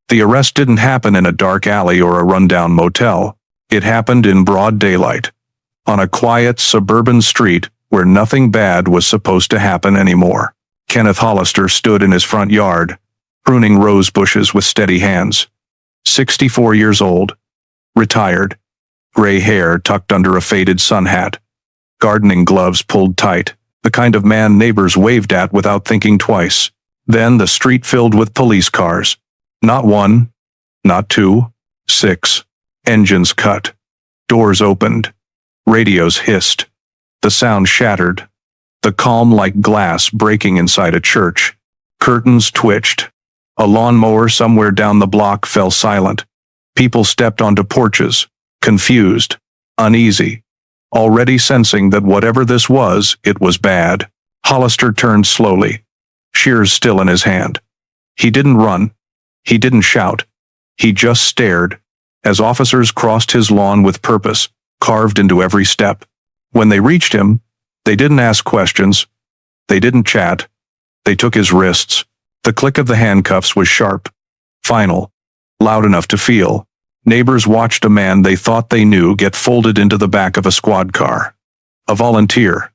The arrest didn't happen in a dark alley or a rundown motel. It happened in broad daylight, on a quiet suburban street where nothing bad was supposed to happen anymore. Kenneth Hollister stood in his front yard, pruning rose bushes with steady hands. 64 years old, retired, gray hair tucked under a faded sun hat, gardening gloves pulled tight, the kind of man neighbors waved at without thinking twice. Then the street filled with police cars. Not one, not two, 6. Engines cut. Doors opened. Radios hissed. The sound shattered. The calm like glass breaking inside a church. Curtains twitched. A lawnmower somewhere down the block fell silent. People stepped onto porches, confused, uneasy, already sensing that whatever this was, it was bad. Hollister turned slowly, shears still in his hand. He didn't run. He didn't shout. He just stared, as officers crossed his lawn with purpose, carved into every step. When they reached him, they didn't ask questions. They didn't chat. They took his wrists. The click of the handcuffs was sharp, final, loud enough to feel. Neighbors watched a man they thought they knew get folded into the back of a squad car. A volunteer.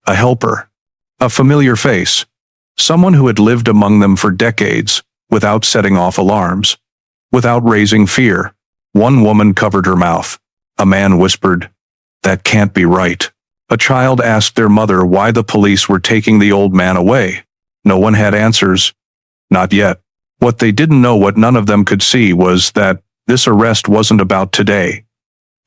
A helper. A familiar face. Someone who had lived among them for decades, without setting off alarms, without raising fear. One woman covered her mouth. A man whispered, "That can't be right." A child asked their mother why the police were taking the old man away. No one had answers. Not yet. What they didn't know, what none of them could see, was that this arrest wasn't about today.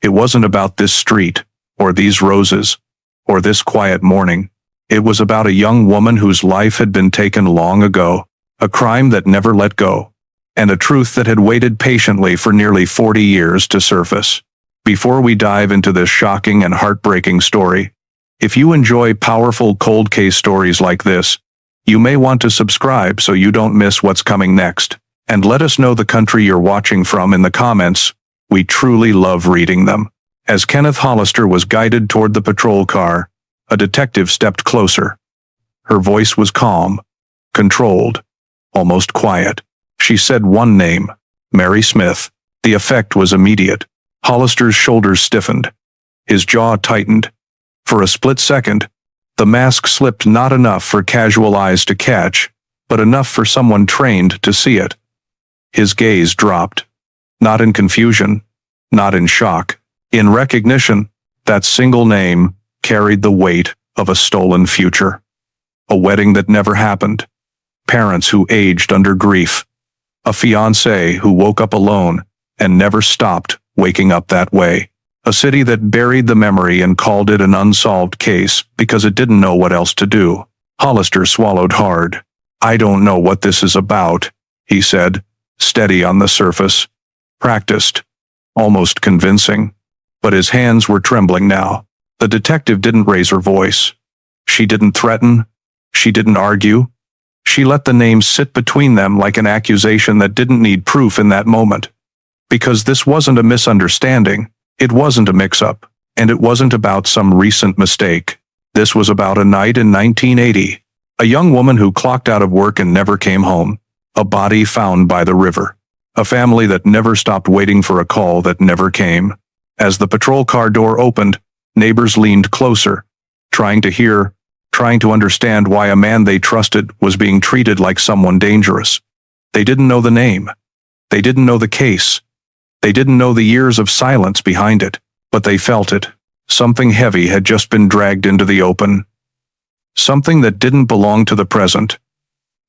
It wasn't about this street, or these roses, or this quiet morning. It was about a young woman whose life had been taken long ago, a crime that never let go, and a truth that had waited patiently for nearly 40 years to surface. Before we dive into this shocking and heartbreaking story, if you enjoy powerful cold case stories like this, you may want to subscribe so you don't miss what's coming next. And let us know the country you're watching from in the comments. We truly love reading them. As Kenneth Hollister was guided toward the patrol car, a detective stepped closer. Her voice was calm, controlled, almost quiet. She said one name, Mary Smith. The effect was immediate. Hollister's shoulders stiffened. His jaw tightened. For a split second, the mask slipped, not enough for casual eyes to catch, but enough for someone trained to see it. His gaze dropped. Not in confusion, not in shock. In recognition. That single name carried the weight of a stolen future. A wedding that never happened. Parents who aged under grief. A fiancé who woke up alone and never stopped waking up that way. A city that buried the memory and called it an unsolved case because it didn't know what else to do. Hollister swallowed hard. "I don't know what this is about," he said, steady on the surface. Practiced. Almost convincing. But his hands were trembling now. The detective didn't raise her voice. She didn't threaten. She didn't argue. She let the name sit between them like an accusation that didn't need proof in that moment. Because this wasn't a misunderstanding. It wasn't a mix-up. And it wasn't about some recent mistake. This was about a night in 1980. A young woman who clocked out of work and never came home. A body found by the river. A family that never stopped waiting for a call that never came. As the patrol car door opened, neighbors leaned closer, trying to hear, trying to understand why a man they trusted was being treated like someone dangerous. They didn't know the name. They didn't know the case. They didn't know the years of silence behind it, but they felt it. Something heavy had just been dragged into the open. Something that didn't belong to the present,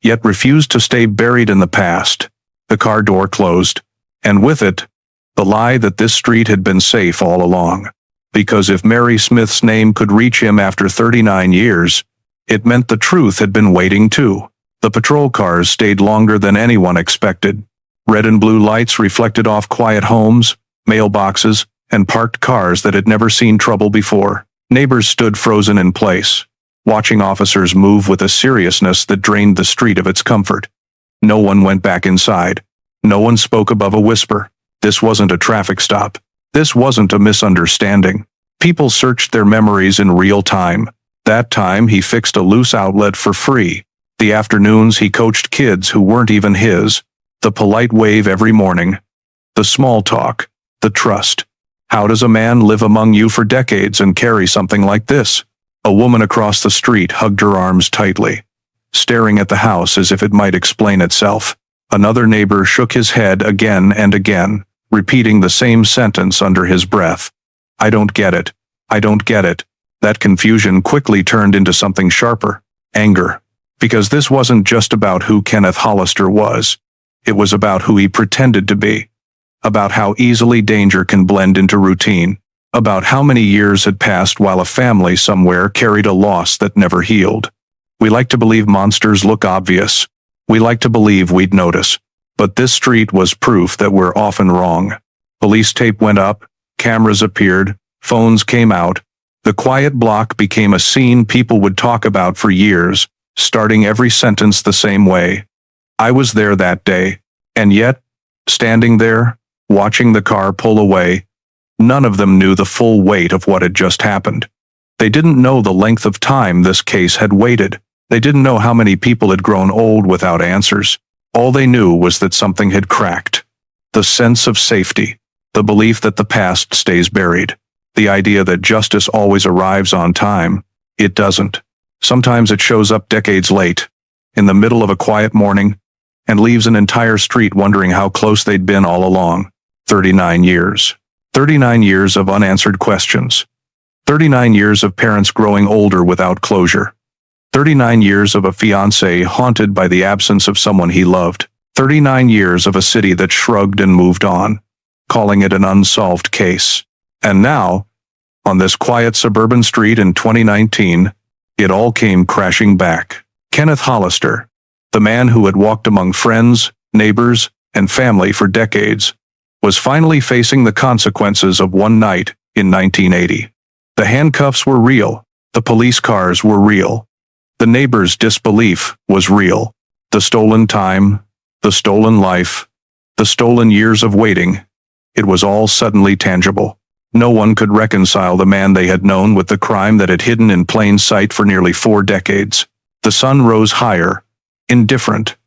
yet refused to stay buried in the past. The car door closed, and with it, the lie that this street had been safe all along. Because if Mary Smith's name could reach him after 39 years, it meant the truth had been waiting too. The patrol cars stayed longer than anyone expected. Red and blue lights reflected off quiet homes, mailboxes, and parked cars that had never seen trouble before. Neighbors stood frozen in place, watching officers move with a seriousness that drained the street of its comfort. No one went back inside. No one spoke above a whisper. This wasn't a traffic stop. This wasn't a misunderstanding. People searched their memories in real time. That time he fixed a loose outlet for free. The afternoons he coached kids who weren't even his. The polite wave every morning. The small talk. The trust. How does a man live among you for decades and carry something like this? A woman across the street hugged her arms tightly, staring at the house as if it might explain itself. Another neighbor shook his head again and again, repeating the same sentence under his breath. I don't get it. I don't get it. That confusion quickly turned into something sharper. Anger. Because this wasn't just about who Kenneth Hollister was. It was about who he pretended to be. About how easily danger can blend into routine. About how many years had passed while a family somewhere carried a loss that never healed. We like to believe monsters look obvious. We like to believe we'd notice. But this street was proof that we're often wrong. Police tape went up, cameras appeared, phones came out. The quiet block became a scene people would talk about for years, starting every sentence the same way. I was there that day. And yet, standing there, watching the car pull away, none of them knew the full weight of what had just happened. They didn't know the length of time this case had waited. They didn't know how many people had grown old without answers. All they knew was that something had cracked. The sense of safety. The belief that the past stays buried. The idea that justice always arrives on time. It doesn't. Sometimes it shows up decades late, in the middle of a quiet morning, and leaves an entire street wondering how close they'd been all along. 39 years. 39 years of unanswered questions. 39 years of parents growing older without closure. 39 years of a fiancé haunted by the absence of someone he loved. 39 years of a city that shrugged and moved on, calling it an unsolved case. And now, on this quiet suburban street in 2019, it all came crashing back. Kenneth Hollister, the man who had walked among friends, neighbors, and family for decades, was finally facing the consequences of one night in 1980. The handcuffs were real. The police cars were real. The neighbors' disbelief was real. The stolen time, the stolen life, the stolen years of waiting, it was all suddenly tangible. No one could reconcile the man they had known with the crime that had hidden in plain sight for nearly 4 decades. The sun rose higher, indifferent,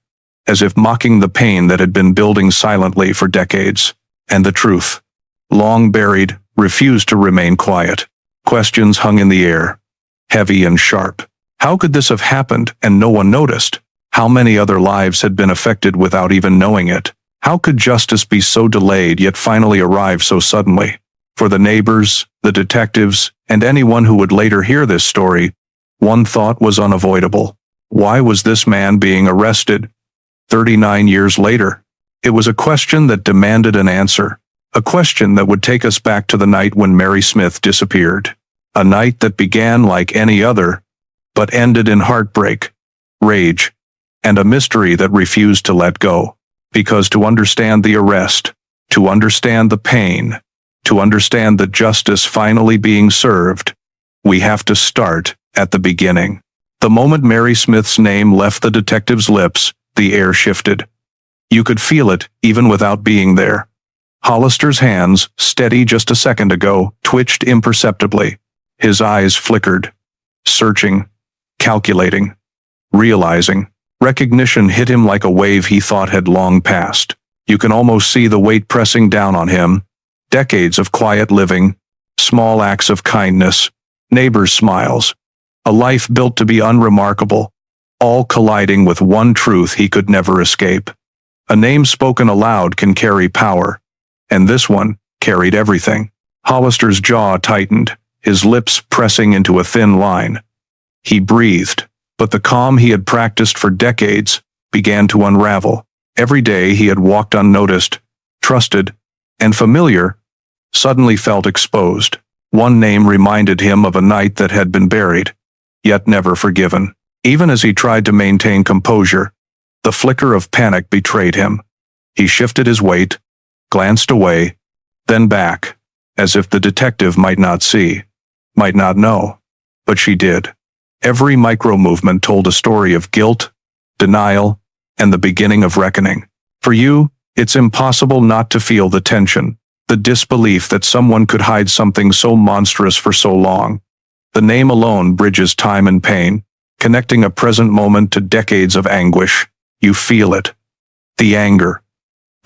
as if mocking the pain that had been building silently for decades. And the truth, long buried, refused to remain quiet. Questions hung in the air, heavy and sharp. How could this have happened and no one noticed? How many other lives had been affected without even knowing it? How could justice be so delayed yet finally arrive so suddenly? For the neighbors, the detectives, and anyone who would later hear this story, one thought was unavoidable. Why was this man being arrested 39 years later? It was a question that demanded an answer. A question that would take us back to the night when Mary Smith disappeared. A night that began like any other, but ended in heartbreak, rage, and a mystery that refused to let go. Because to understand the arrest, to understand the pain, to understand the justice finally being served, we have to start at the beginning. The moment Mary Smith's name left the detective's lips, the air shifted. You could feel it, even without being there. Hollister's hands, steady just a second ago, twitched imperceptibly. His eyes flickered, searching, calculating, realizing. Recognition hit him like a wave he thought had long passed. You can almost see the weight pressing down on him. Decades of quiet living, small acts of kindness, neighbors' smiles, a life built to be unremarkable, all colliding with one truth he could never escape. A name spoken aloud can carry power, and this one carried everything. Hollister's jaw tightened, his lips pressing into a thin line. He breathed, but the calm he had practiced for decades began to unravel. Every day he had walked unnoticed, trusted, and familiar, suddenly felt exposed. One name reminded him of a night that had been buried, yet never forgiven. Even as he tried to maintain composure, the flicker of panic betrayed him. He shifted his weight, glanced away, then back, as if the detective might not see, might not know. But she did. Every micro-movement told a story of guilt, denial, and the beginning of reckoning. For you, it's impossible not to feel the tension, the disbelief that someone could hide something so monstrous for so long. The name alone bridges time and pain, connecting a present moment to decades of anguish. You feel it. The anger,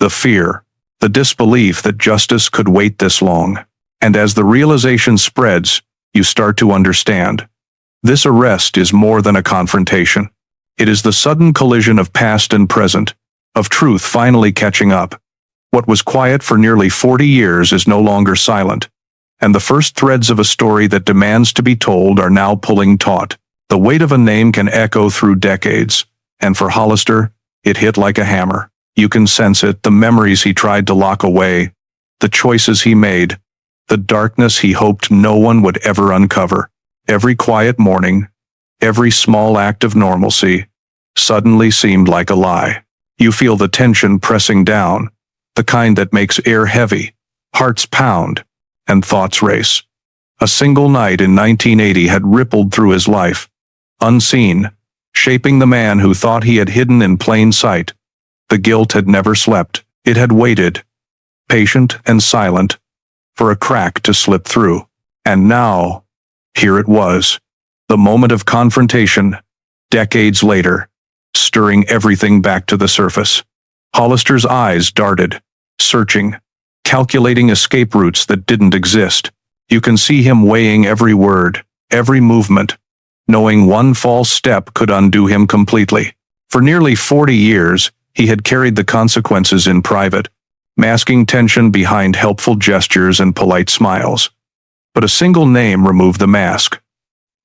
The fear, the disbelief that justice could wait this long. And as the realization spreads, you start to understand. This arrest is more than a confrontation. It is the sudden collision of past and present, of truth finally catching up. What was quiet for nearly 40 years is no longer silent, and the first threads of a story that demands to be told are now pulling taut. The weight of a name can echo through decades, and for Hollister, it hit like a hammer. You can sense it, the memories he tried to lock away, the choices he made, the darkness he hoped no one would ever uncover. Every quiet morning, every small act of normalcy, suddenly seemed like a lie. You feel the tension pressing down, the kind that makes air heavy, hearts pound, and thoughts race. A single night in 1980 had rippled through his life, unseen, shaping the man who thought he had hidden in plain sight. The guilt had never slept. It had waited, patient and silent, for a crack to slip through. And now, here it was, the moment of confrontation, decades later, stirring everything back to the surface. Hollister's eyes darted, searching, calculating escape routes that didn't exist. You can see him weighing every word, every movement, knowing one false step could undo him completely. For nearly 40 years, he had carried the consequences in private, masking tension behind helpful gestures and polite smiles. But a single name removed the mask.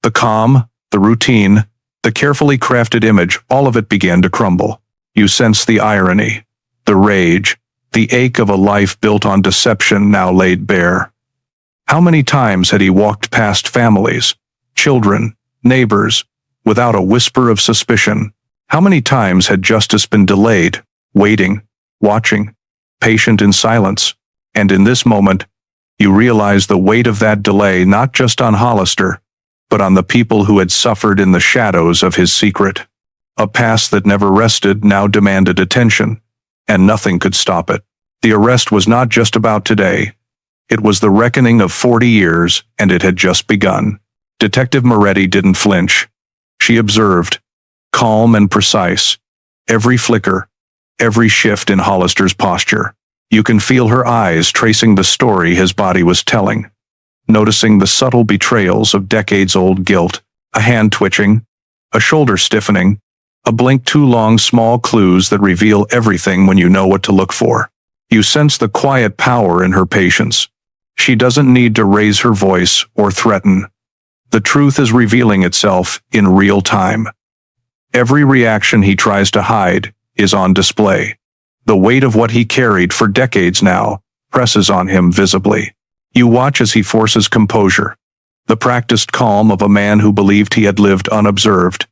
The calm, the routine, the carefully crafted image, all of it began to crumble. You sensed the irony, the rage, the ache of a life built on deception now laid bare. How many times had he walked past families, children, neighbors, without a whisper of suspicion? How many times had justice been delayed, waiting, watching, patient in silence? And in this moment, you realize the weight of that delay not just on Hollister, but on the people who had suffered in the shadows of his secret. A past that never rested now demanded attention, and nothing could stop it. The arrest was not just about today. It was the reckoning of 40 years, and it had just begun. Detective Moretti didn't flinch. She observed, calm and precise, every flicker, every shift in Hollister's posture. You can feel her eyes tracing the story his body was telling, noticing the subtle betrayals of decades-old guilt, a hand twitching, a shoulder stiffening, a blink too long, small clues that reveal everything when you know what to look for. You sense the quiet power in her patience. She doesn't need to raise her voice or threaten. The truth is revealing itself in real time. Every reaction he tries to hide is on display. The weight of what he carried for decades now presses on him visibly. You watch as he forces composure, the practiced calm of a man who believed he had lived unobserved.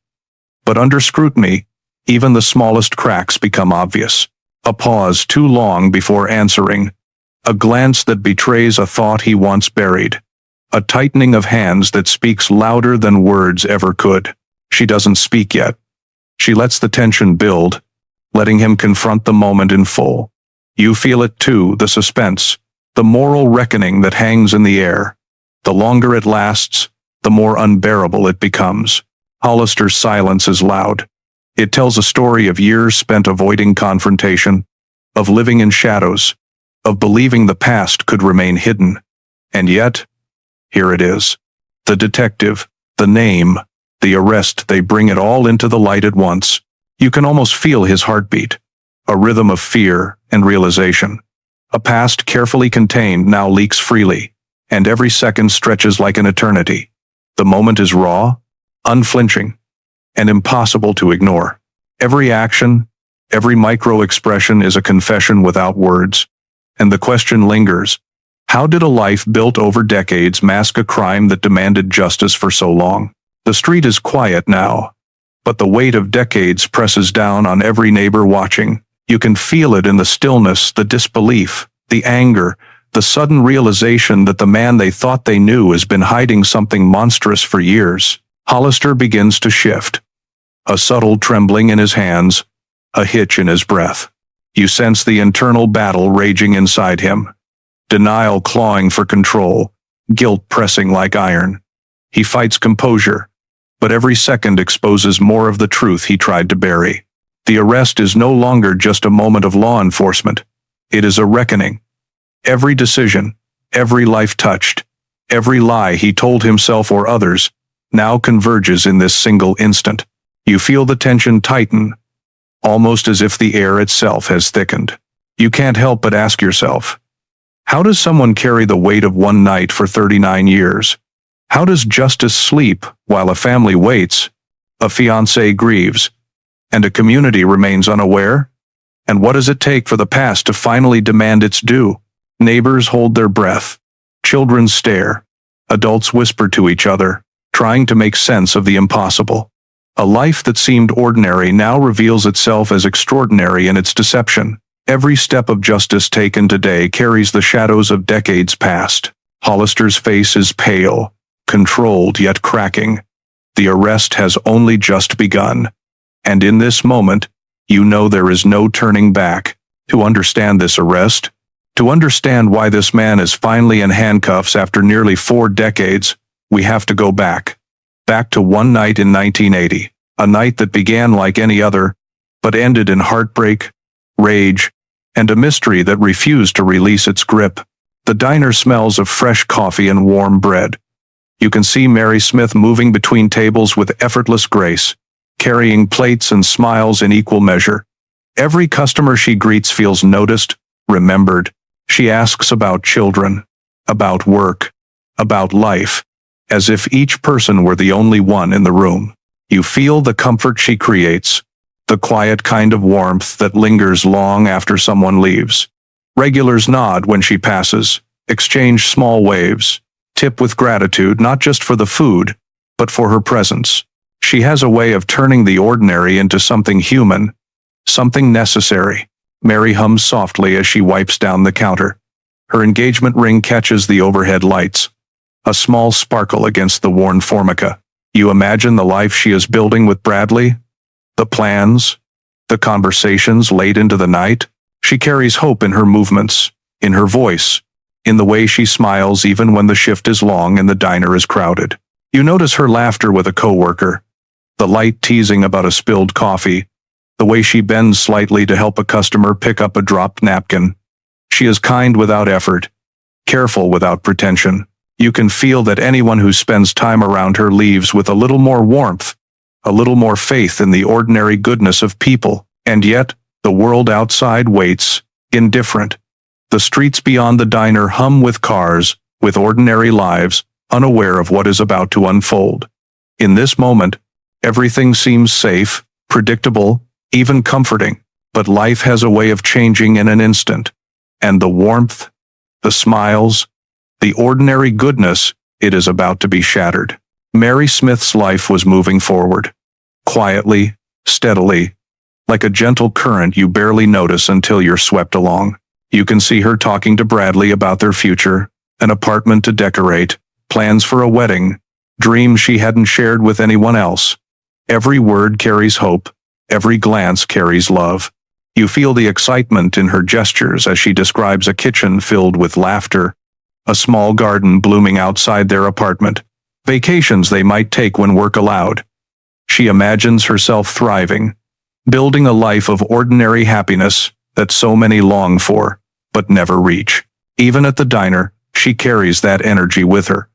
But under scrutiny, even the smallest cracks become obvious. A pause too long before answering, a glance that betrays a thought he once buried, a tightening of hands that speaks louder than words ever could. She doesn't speak yet. She lets the tension build, letting him confront the moment in full. You feel it too, the suspense, the moral reckoning that hangs in the air. The longer it lasts, the more unbearable it becomes. Hollister's silence is loud. It tells a story of years spent avoiding confrontation, of living in shadows, of believing the past could remain hidden. And yet, here it is. The detective, the name, the arrest, they bring it all into the light at once. You can almost feel his heartbeat, a rhythm of fear and realization. A past carefully contained now leaks freely, and every second stretches like an eternity. The moment is raw, unflinching, and impossible to ignore. Every action, every micro-expression is a confession without words, and the question lingers. How did a life built over decades mask a crime that demanded justice for so long? The street is quiet now, but the weight of decades presses down on every neighbor watching. You can feel it in the stillness, the disbelief, the anger, the sudden realization that the man they thought they knew has been hiding something monstrous for years. Hollister begins to shift. A subtle trembling in his hands, a hitch in his breath. You sense the internal battle raging inside him. Denial clawing for control, guilt pressing like iron. He fights composure, but every second exposes more of the truth he tried to bury. The arrest is no longer just a moment of law enforcement. It is a reckoning. Every decision, every life touched, every lie he told himself or others, now converges in this single instant. You feel the tension tighten, almost as if the air itself has thickened. You can't help but ask yourself, how does someone carry the weight of one night for 39 years? How does justice sleep while a family waits, a fiancé grieves, and a community remains unaware? And what does it take for the past to finally demand its due? Neighbors hold their breath. Children stare. Adults whisper to each other, trying to make sense of the impossible. A life that seemed ordinary now reveals itself as extraordinary in its deception. Every step of justice taken today carries the shadows of decades past. Hollister's face is pale, controlled yet cracking. The arrest has only just begun. And in this moment, you know there is no turning back. To understand this arrest, to understand why this man is finally in handcuffs after nearly 4 decades, we have to go back. Back to one night in 1980, a night that began like any other, but ended in heartbreak, rage, and a mystery that refused to release its grip. The diner smells of fresh coffee and warm bread. You can see Mary Smith moving between tables with effortless grace, carrying plates and smiles in equal measure. Every customer she greets feels noticed, remembered. She asks about children, about work, about life, as if each person were the only one in the room. You feel the comfort she creates, the quiet kind of warmth that lingers long after someone leaves. Regulars nod when she passes, exchange small waves, tip with gratitude not just for the food, but for her presence. She has a way of turning the ordinary into something human, something necessary. Mary hums softly as she wipes down the counter. Her engagement ring catches the overhead lights, a small sparkle against the worn formica. You imagine the life she is building with Bradley, the plans, the conversations late into the night. She carries hope in her movements, in her voice, in the way she smiles even when the shift is long and the diner is crowded. You notice her laughter with a coworker, the light teasing about a spilled coffee, the way she bends slightly to help a customer pick up a dropped napkin. She is kind without effort, careful without pretension. You can feel that anyone who spends time around her leaves with a little more warmth, a little more faith in the ordinary goodness of people. And yet, the world outside waits, indifferent. The streets beyond the diner hum with cars, with ordinary lives, unaware of what is about to unfold. In this moment, everything seems safe, predictable, even comforting, but life has a way of changing in an instant. And the warmth, the smiles, the ordinary goodness, it is about to be shattered. Mary Smith's life was moving forward. Quietly, steadily, like a gentle current you barely notice until you're swept along. You can see her talking to Bradley about their future, an apartment to decorate, plans for a wedding, dreams she hadn't shared with anyone else. Every word carries hope. Every glance carries love. You feel the excitement in her gestures as she describes a kitchen filled with laughter, a small garden blooming outside their apartment, vacations they might take when work allowed. She imagines herself thriving, building a life of ordinary happiness that so many long for, but never reach. Even at the diner, she carries that energy with her.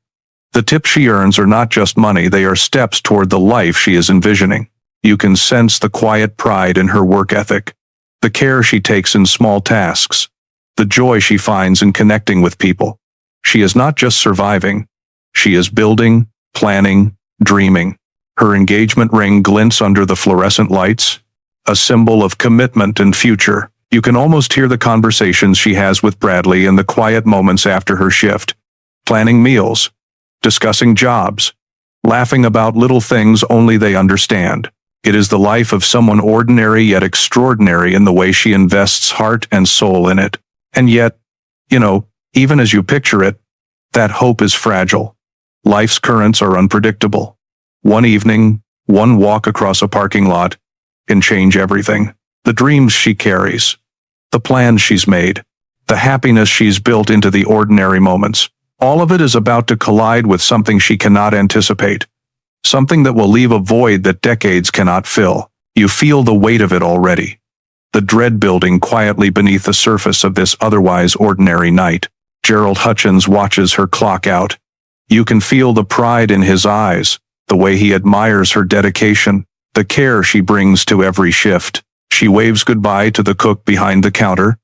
The tips she earns are not just money, they are steps toward the life she is envisioning. You can sense the quiet pride in her work ethic, the care she takes in small tasks, the joy she finds in connecting with people. She is not just surviving, she is building, planning, dreaming. Her engagement ring glints under the fluorescent lights, a symbol of commitment and future. You can almost hear the conversations she has with Bradley in the quiet moments after her shift, planning meals, discussing jobs, laughing about little things only they understand. It is the life of someone ordinary yet extraordinary in the way she invests heart and soul in it. And yet, even as you picture it, that hope is fragile. Life's currents are unpredictable. One evening, one walk across a parking lot can change everything. The dreams she carries, the plans she's made, the happiness she's built into the ordinary moments. All of it is about to collide with something she cannot anticipate. Something that will leave a void that decades cannot fill. You feel the weight of it already. the dread building quietly beneath the surface of this otherwise ordinary night. Gerald Hutchins watches her clock out. You can feel the pride in his eyes, the way he admires her dedication, the care she brings to every shift. She waves goodbye to the cook behind the counter,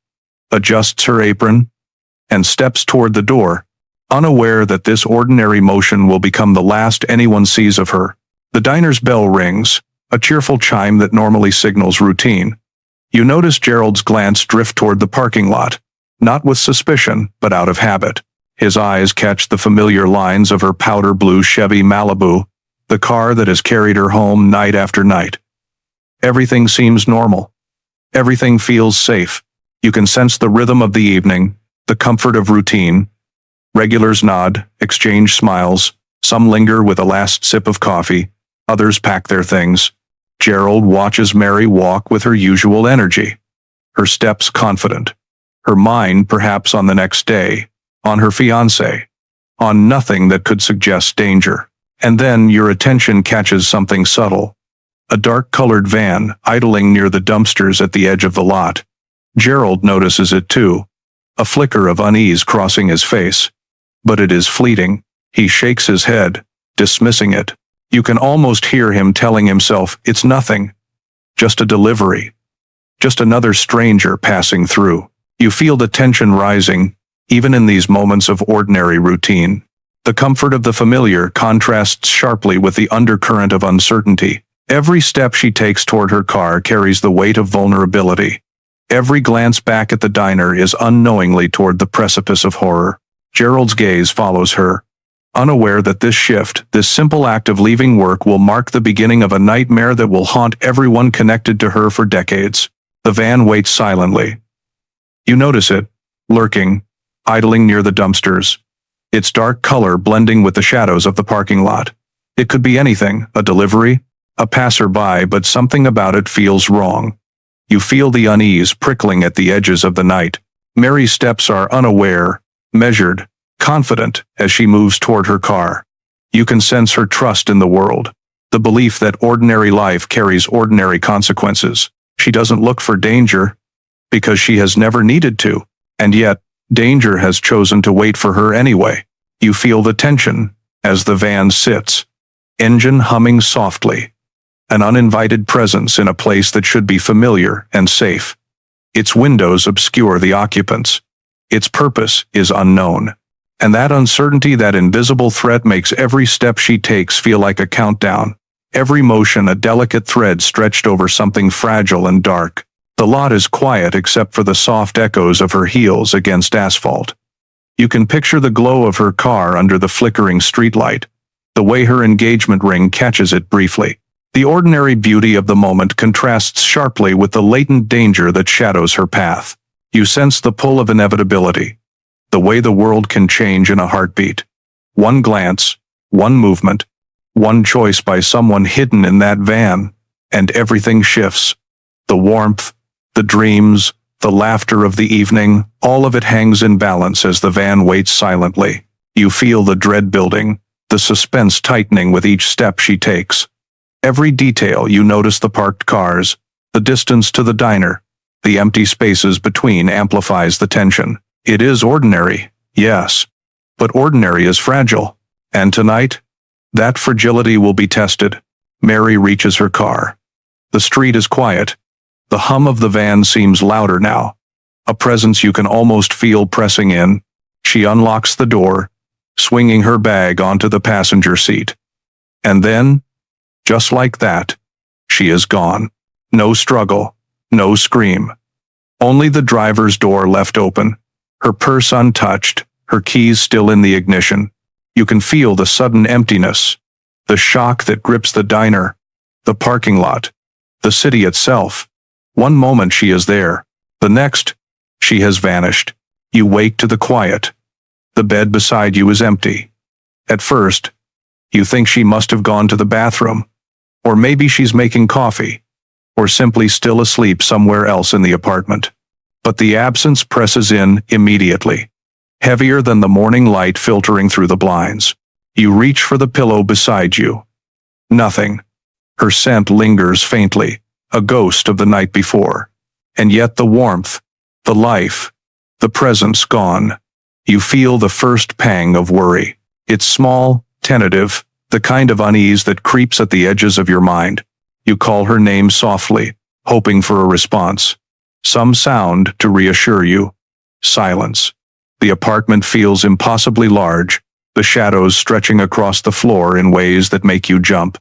adjusts her apron, and steps toward the door, unaware that this ordinary motion will become the last anyone sees of her. The diner's bell rings, a cheerful chime that normally signals routine. You notice Gerald's glance drift toward the parking lot, not with suspicion, but out of habit. His eyes catch the familiar lines of her powder blue Chevy Malibu, the car that has carried her home night after night. Everything seems normal. Everything feels safe. You can sense the rhythm of the evening, the comfort of routine. Regulars nod, exchange smiles. Some linger with a last sip of coffee. Others pack their things. Gerald watches Mary walk with her usual energy. Her steps confident. Her mind perhaps on the next day, on her fiancé, on nothing that could suggest danger. And then your attention catches something subtle. A dark-colored van idling near the dumpsters at the edge of the lot. Gerald notices it too, a flicker of unease crossing his face. But it is fleeting. He shakes his head, dismissing it. You can almost hear him telling himself it's nothing. Just a delivery. Just another stranger passing through. You feel the tension rising, even in these moments of ordinary routine. The comfort of the familiar contrasts sharply with the undercurrent of uncertainty. Every step she takes toward her car carries the weight of vulnerability. Every glance back at the diner is unknowingly toward the precipice of horror. Gerald's gaze follows her, unaware that this shift, this simple act of leaving work will mark the beginning of a nightmare that will haunt everyone connected to her for decades. The van waits silently. You notice it, lurking, idling near the dumpsters, its dark color blending with the shadows of the parking lot. It could be anything, a delivery, a passerby, but something about it feels wrong. You feel the unease prickling at the edges of the night. Mary's steps are unaware, measured, confident as she moves toward her car. You can sense her trust in the world, the belief that ordinary life carries ordinary consequences. She doesn't look for danger because she has never needed to, and yet, danger has chosen to wait for her anyway. You feel the tension as the van sits, engine humming softly, an uninvited presence in a place that should be familiar and safe. Its windows obscure the occupants. Its purpose is unknown. And that uncertainty, that invisible threat, makes every step she takes feel like a countdown. Every motion a delicate thread stretched over something fragile and dark. The lot is quiet except for the soft echoes of her heels against asphalt. You can picture the glow of her car under the flickering streetlight, the way her engagement ring catches it briefly. The ordinary beauty of the moment contrasts sharply with the latent danger that shadows her path. You sense the pull of inevitability, the way the world can change in a heartbeat. One glance, one movement, one choice by someone hidden in that van, and everything shifts. The warmth, the dreams, the laughter of the evening, all of it hangs in balance as the van waits silently. You feel the dread building, the suspense tightening with each step she takes. Every detail you notice: the parked cars, the distance to the diner, the empty spaces between amplifies the tension. It is ordinary, yes, but ordinary is fragile. And tonight, that fragility will be tested. Mary reaches her car. The street is quiet. The hum of the van seems louder now, a presence you can almost feel pressing in. She unlocks the door, swinging her bag onto the passenger seat. And then, just like that, she is gone. No struggle, no scream. Only the driver's door left open, her purse untouched, her keys still in the ignition. You can feel the sudden emptiness, the shock that grips the diner, the parking lot, the city itself. One moment she is there, the next, she has vanished. You wake to the quiet. The bed beside you is empty. At first, you think she must have gone to the bathroom, or maybe she's making coffee, or simply still asleep somewhere else in the apartment. But the absence presses in immediately, heavier than the morning light filtering through the blinds. You reach for the pillow beside you. Nothing. Her scent lingers faintly, a ghost of the night before. And yet the warmth, the life, the presence gone. You feel the first pang of worry. It's small, tentative, the kind of unease that creeps at the edges of your mind. You call her name softly, hoping for a response. Some sound to reassure you. Silence. The apartment feels impossibly large, the shadows stretching across the floor in ways that make you jump.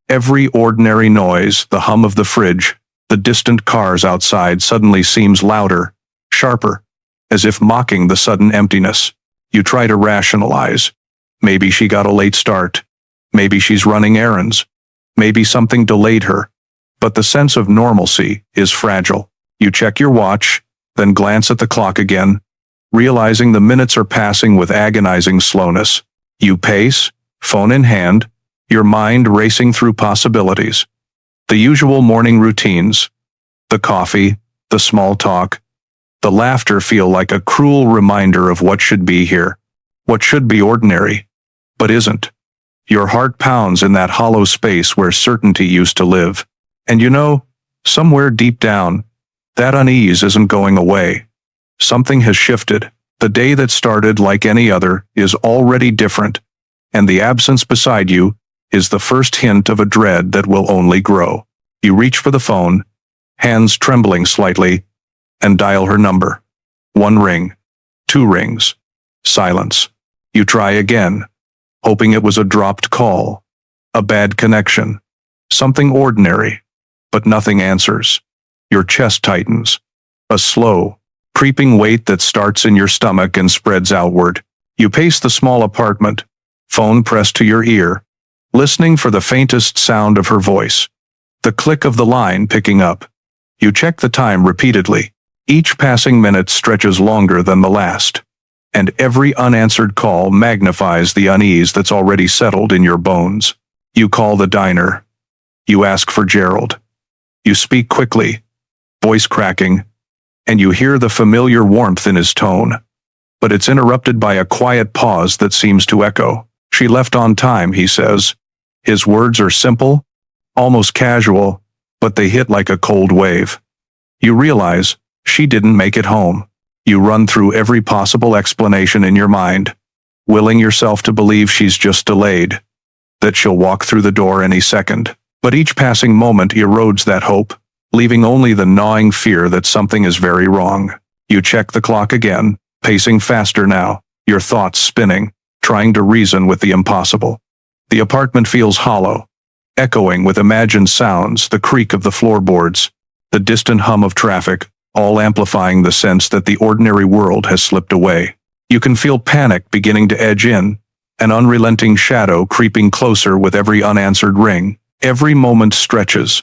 Every ordinary noise, the hum of the fridge, the distant cars outside suddenly seems louder, sharper, as if mocking the sudden emptiness. You try to rationalize. Maybe she got a late start. Maybe she's running errands. Maybe something delayed her. But the sense of normalcy is fragile. You check your watch, then glance at the clock again, realizing the minutes are passing with agonizing slowness. You pace, phone in hand, your mind racing through possibilities. The usual morning routines, the coffee, the small talk, the laughter feel like a cruel reminder of what should be here, what should be ordinary, but isn't. Your heart pounds in that hollow space where certainty used to live. And you know, somewhere deep down, that unease isn't going away. Something has shifted. The day that started like any other is already different, and the absence beside you is the first hint of a dread that will only grow. You reach for the phone, hands trembling slightly, and dial her number. 1 ring, 2 rings, silence. You try again, hoping it was a dropped call, a bad connection, something ordinary, but nothing answers. Your chest tightens, a slow, creeping weight that starts in your stomach and spreads outward. You pace the small apartment, phone pressed to your ear, listening for the faintest sound of her voice. The click of the line picking up. You check the time repeatedly. Each passing minute stretches longer than the last, and every unanswered call magnifies the unease that's already settled in your bones. You call the diner. You ask for Gerald. You speak quickly, voice cracking, and you hear the familiar warmth in his tone. But it's interrupted by a quiet pause that seems to echo. She left on time, he says. His words are simple, almost casual, but they hit like a cold wave. You realize she didn't make it home. You run through every possible explanation in your mind, willing yourself to believe she's just delayed, that she'll walk through the door any second. But each passing moment erodes that hope, leaving only the gnawing fear that something is very wrong. You check the clock again, pacing faster now, your thoughts spinning, trying to reason with the impossible. The apartment feels hollow, echoing with imagined sounds, the creak of the floorboards, the distant hum of traffic, all amplifying the sense that the ordinary world has slipped away. You can feel panic beginning to edge in, an unrelenting shadow creeping closer with every unanswered ring. Every moment stretches,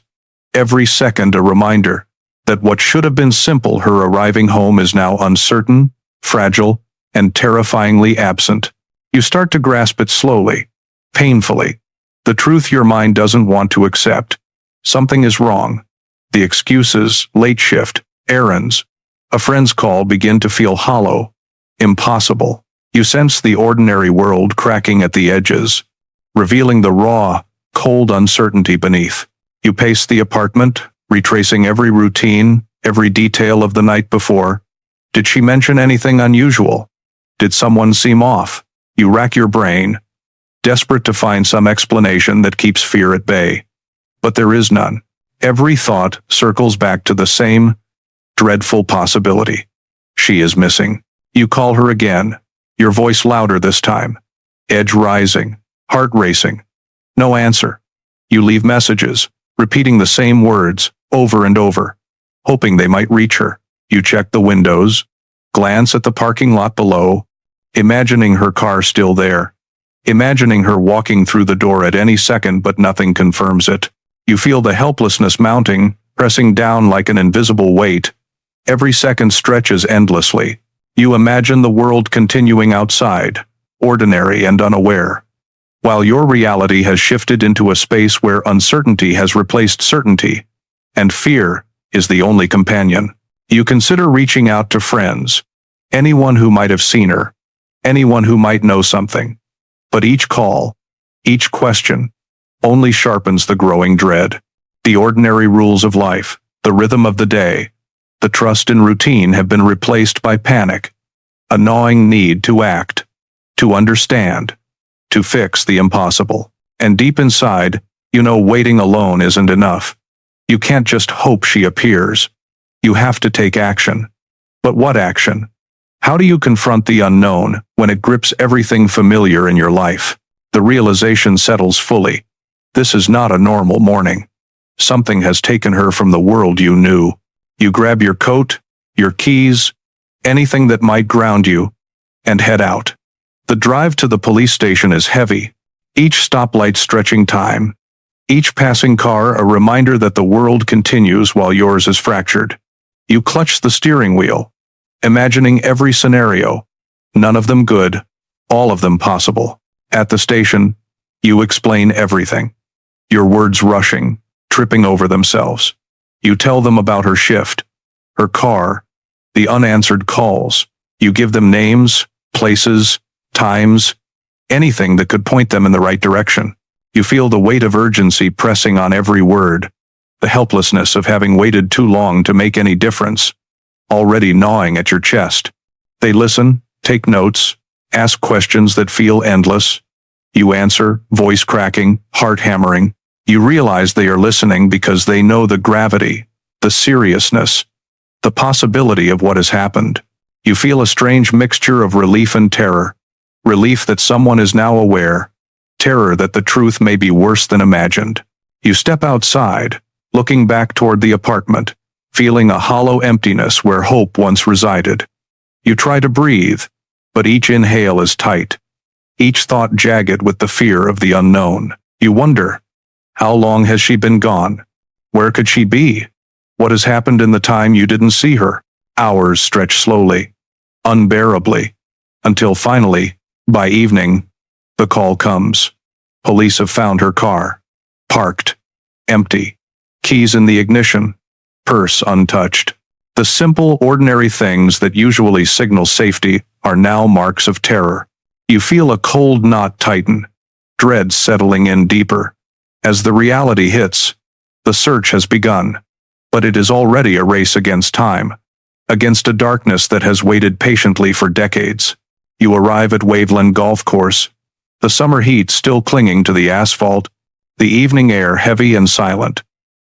every second a reminder that what should have been simple, her arriving home, is now uncertain, fragile, and terrifyingly absent. You start to grasp it slowly, painfully. The truth your mind doesn't want to accept. Something is wrong. The excuses, late shift, errands, a friend's call begin to feel hollow, impossible. You sense the ordinary world cracking at the edges, revealing the raw, cold uncertainty beneath. You pace the apartment, retracing every routine, every detail of the night before. Did she mention anything unusual? Did someone seem off? You rack your brain, desperate to find some explanation that keeps fear at bay. But there is none. Every thought circles back to the same dreadful possibility. She is missing. You call her again, your voice louder this time, edge rising, heart racing. No answer. You leave messages, repeating the same words over and over, hoping they might reach her. You check the windows, glance at the parking lot below, imagining her car still there, imagining her walking through the door at any second, but nothing confirms it. You feel the helplessness mounting, pressing down like an invisible weight. Every second stretches endlessly. You imagine the world continuing outside, ordinary and unaware, while your reality has shifted into a space where uncertainty has replaced certainty, and fear is the only companion. You consider reaching out to friends, anyone who might have seen her, anyone who might know something. But each call, each question, only sharpens the growing dread. The ordinary rules of life, the rhythm of the day, The trust and routine have been replaced by panic, a gnawing need to act, to understand, to fix the impossible. And deep inside, you know waiting alone isn't enough. You can't just hope she appears. You have to take action. But what action? How do you confront the unknown when it grips everything familiar in your life? The realization settles fully. This is not a normal morning. Something has taken her from the world you knew. You grab your coat, your keys, anything that might ground you, and head out. The drive to the police station is heavy, each stoplight stretching time, each passing car a reminder that the world continues while yours is fractured. You clutch the steering wheel, imagining every scenario, none of them good, all of them possible. At the station, you explain everything, your words rushing, tripping over themselves. You tell them about her shift, her car, the unanswered calls. You give them names, places, times, anything that could point them in the right direction. You feel the weight of urgency pressing on every word, the helplessness of having waited too long to make any difference, already gnawing at your chest. They listen, take notes, ask questions that feel endless. You answer, voice cracking, heart hammering. You realize they are listening because they know the gravity, the seriousness, the possibility of what has happened. You feel a strange mixture of relief and terror. Relief that someone is now aware. Terror that the truth may be worse than imagined. You step outside, looking back toward the apartment, feeling a hollow emptiness where hope once resided. You try to breathe, but each inhale is tight, each thought jagged with the fear of the unknown. You wonder, how long has she been gone? Where could she be? What has happened in the time you didn't see her? Hours stretch slowly, unbearably, until finally, by evening, the call comes. Police have found her car. Parked. Empty. Keys in the ignition. Purse untouched. The simple, ordinary things that usually signal safety are now marks of terror. You feel a cold knot tighten, dread settling in deeper. As the reality hits, the search has begun, but it is already a race against time, against a darkness that has waited patiently for decades. You arrive at Waveland Golf Course, the summer heat still clinging to the asphalt, the evening air heavy and silent.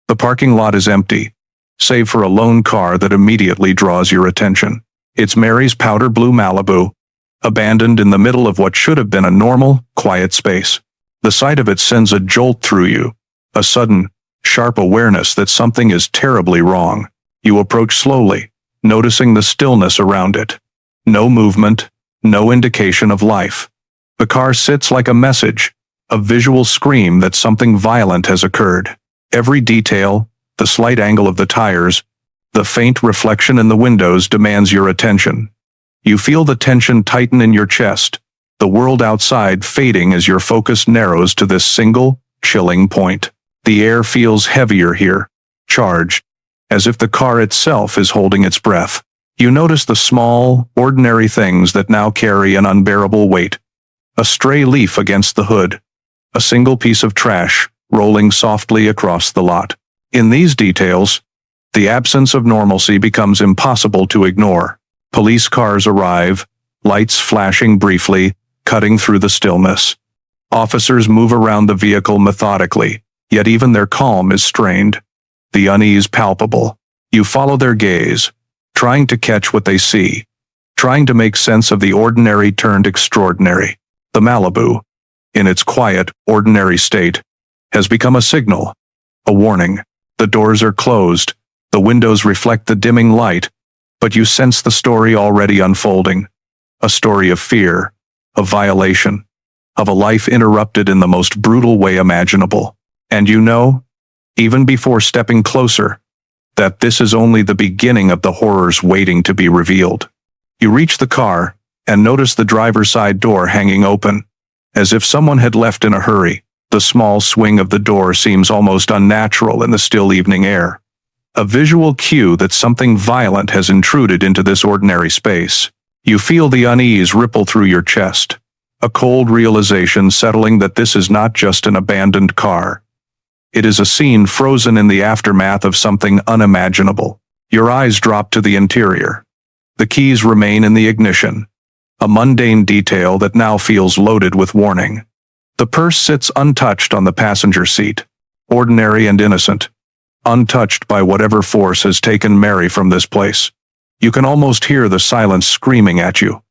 The parking lot is empty, save for a lone car that immediately draws your attention. It's Mary's powder blue Malibu, abandoned in the middle of what should have been a normal, quiet space. The sight of it sends a jolt through you, a sudden, sharp awareness that something is terribly wrong. You approach slowly, noticing the stillness around it. No movement, no indication of life. The car sits like a message, a visual scream that something violent has occurred. Every detail, the slight angle of the tires, the faint reflection in the windows demands your attention. You feel the tension tighten in your chest, the world outside fading as your focus narrows to this single, chilling point. The air feels heavier here, charged, as if the car itself is holding its breath. You notice the small, ordinary things that now carry an unbearable weight. A stray leaf against the hood, a single piece of trash rolling softly across the lot. In these details, the absence of normalcy becomes impossible to ignore. Police cars arrive, lights flashing briefly, cutting through the stillness. Officers move around the vehicle methodically, yet even their calm is strained. The unease palpable. You follow their gaze, trying to catch what they see, trying to make sense of the ordinary turned extraordinary. The Malibu, in its quiet, ordinary state, has become a signal, a warning. The doors are closed, the windows reflect the dimming light, but you sense the story already unfolding. A story of fear, of violation, of a life interrupted in the most brutal way imaginable. And you know, even before stepping closer, that this is only the beginning of the horrors waiting to be revealed. You reach the car and notice the driver's side door hanging open, as if someone had left in a hurry. The small swing of the door seems almost unnatural in the still evening air. A visual cue that something violent has intruded into this ordinary space. You feel the unease ripple through your chest, a cold realization settling that this is not just an abandoned car. It is a scene frozen in the aftermath of something unimaginable. Your eyes drop to the interior. The keys remain in the ignition, a mundane detail that now feels loaded with warning. The purse sits untouched on the passenger seat, ordinary and innocent, untouched by whatever force has taken Mary from this place. You can almost hear the silence screaming at you,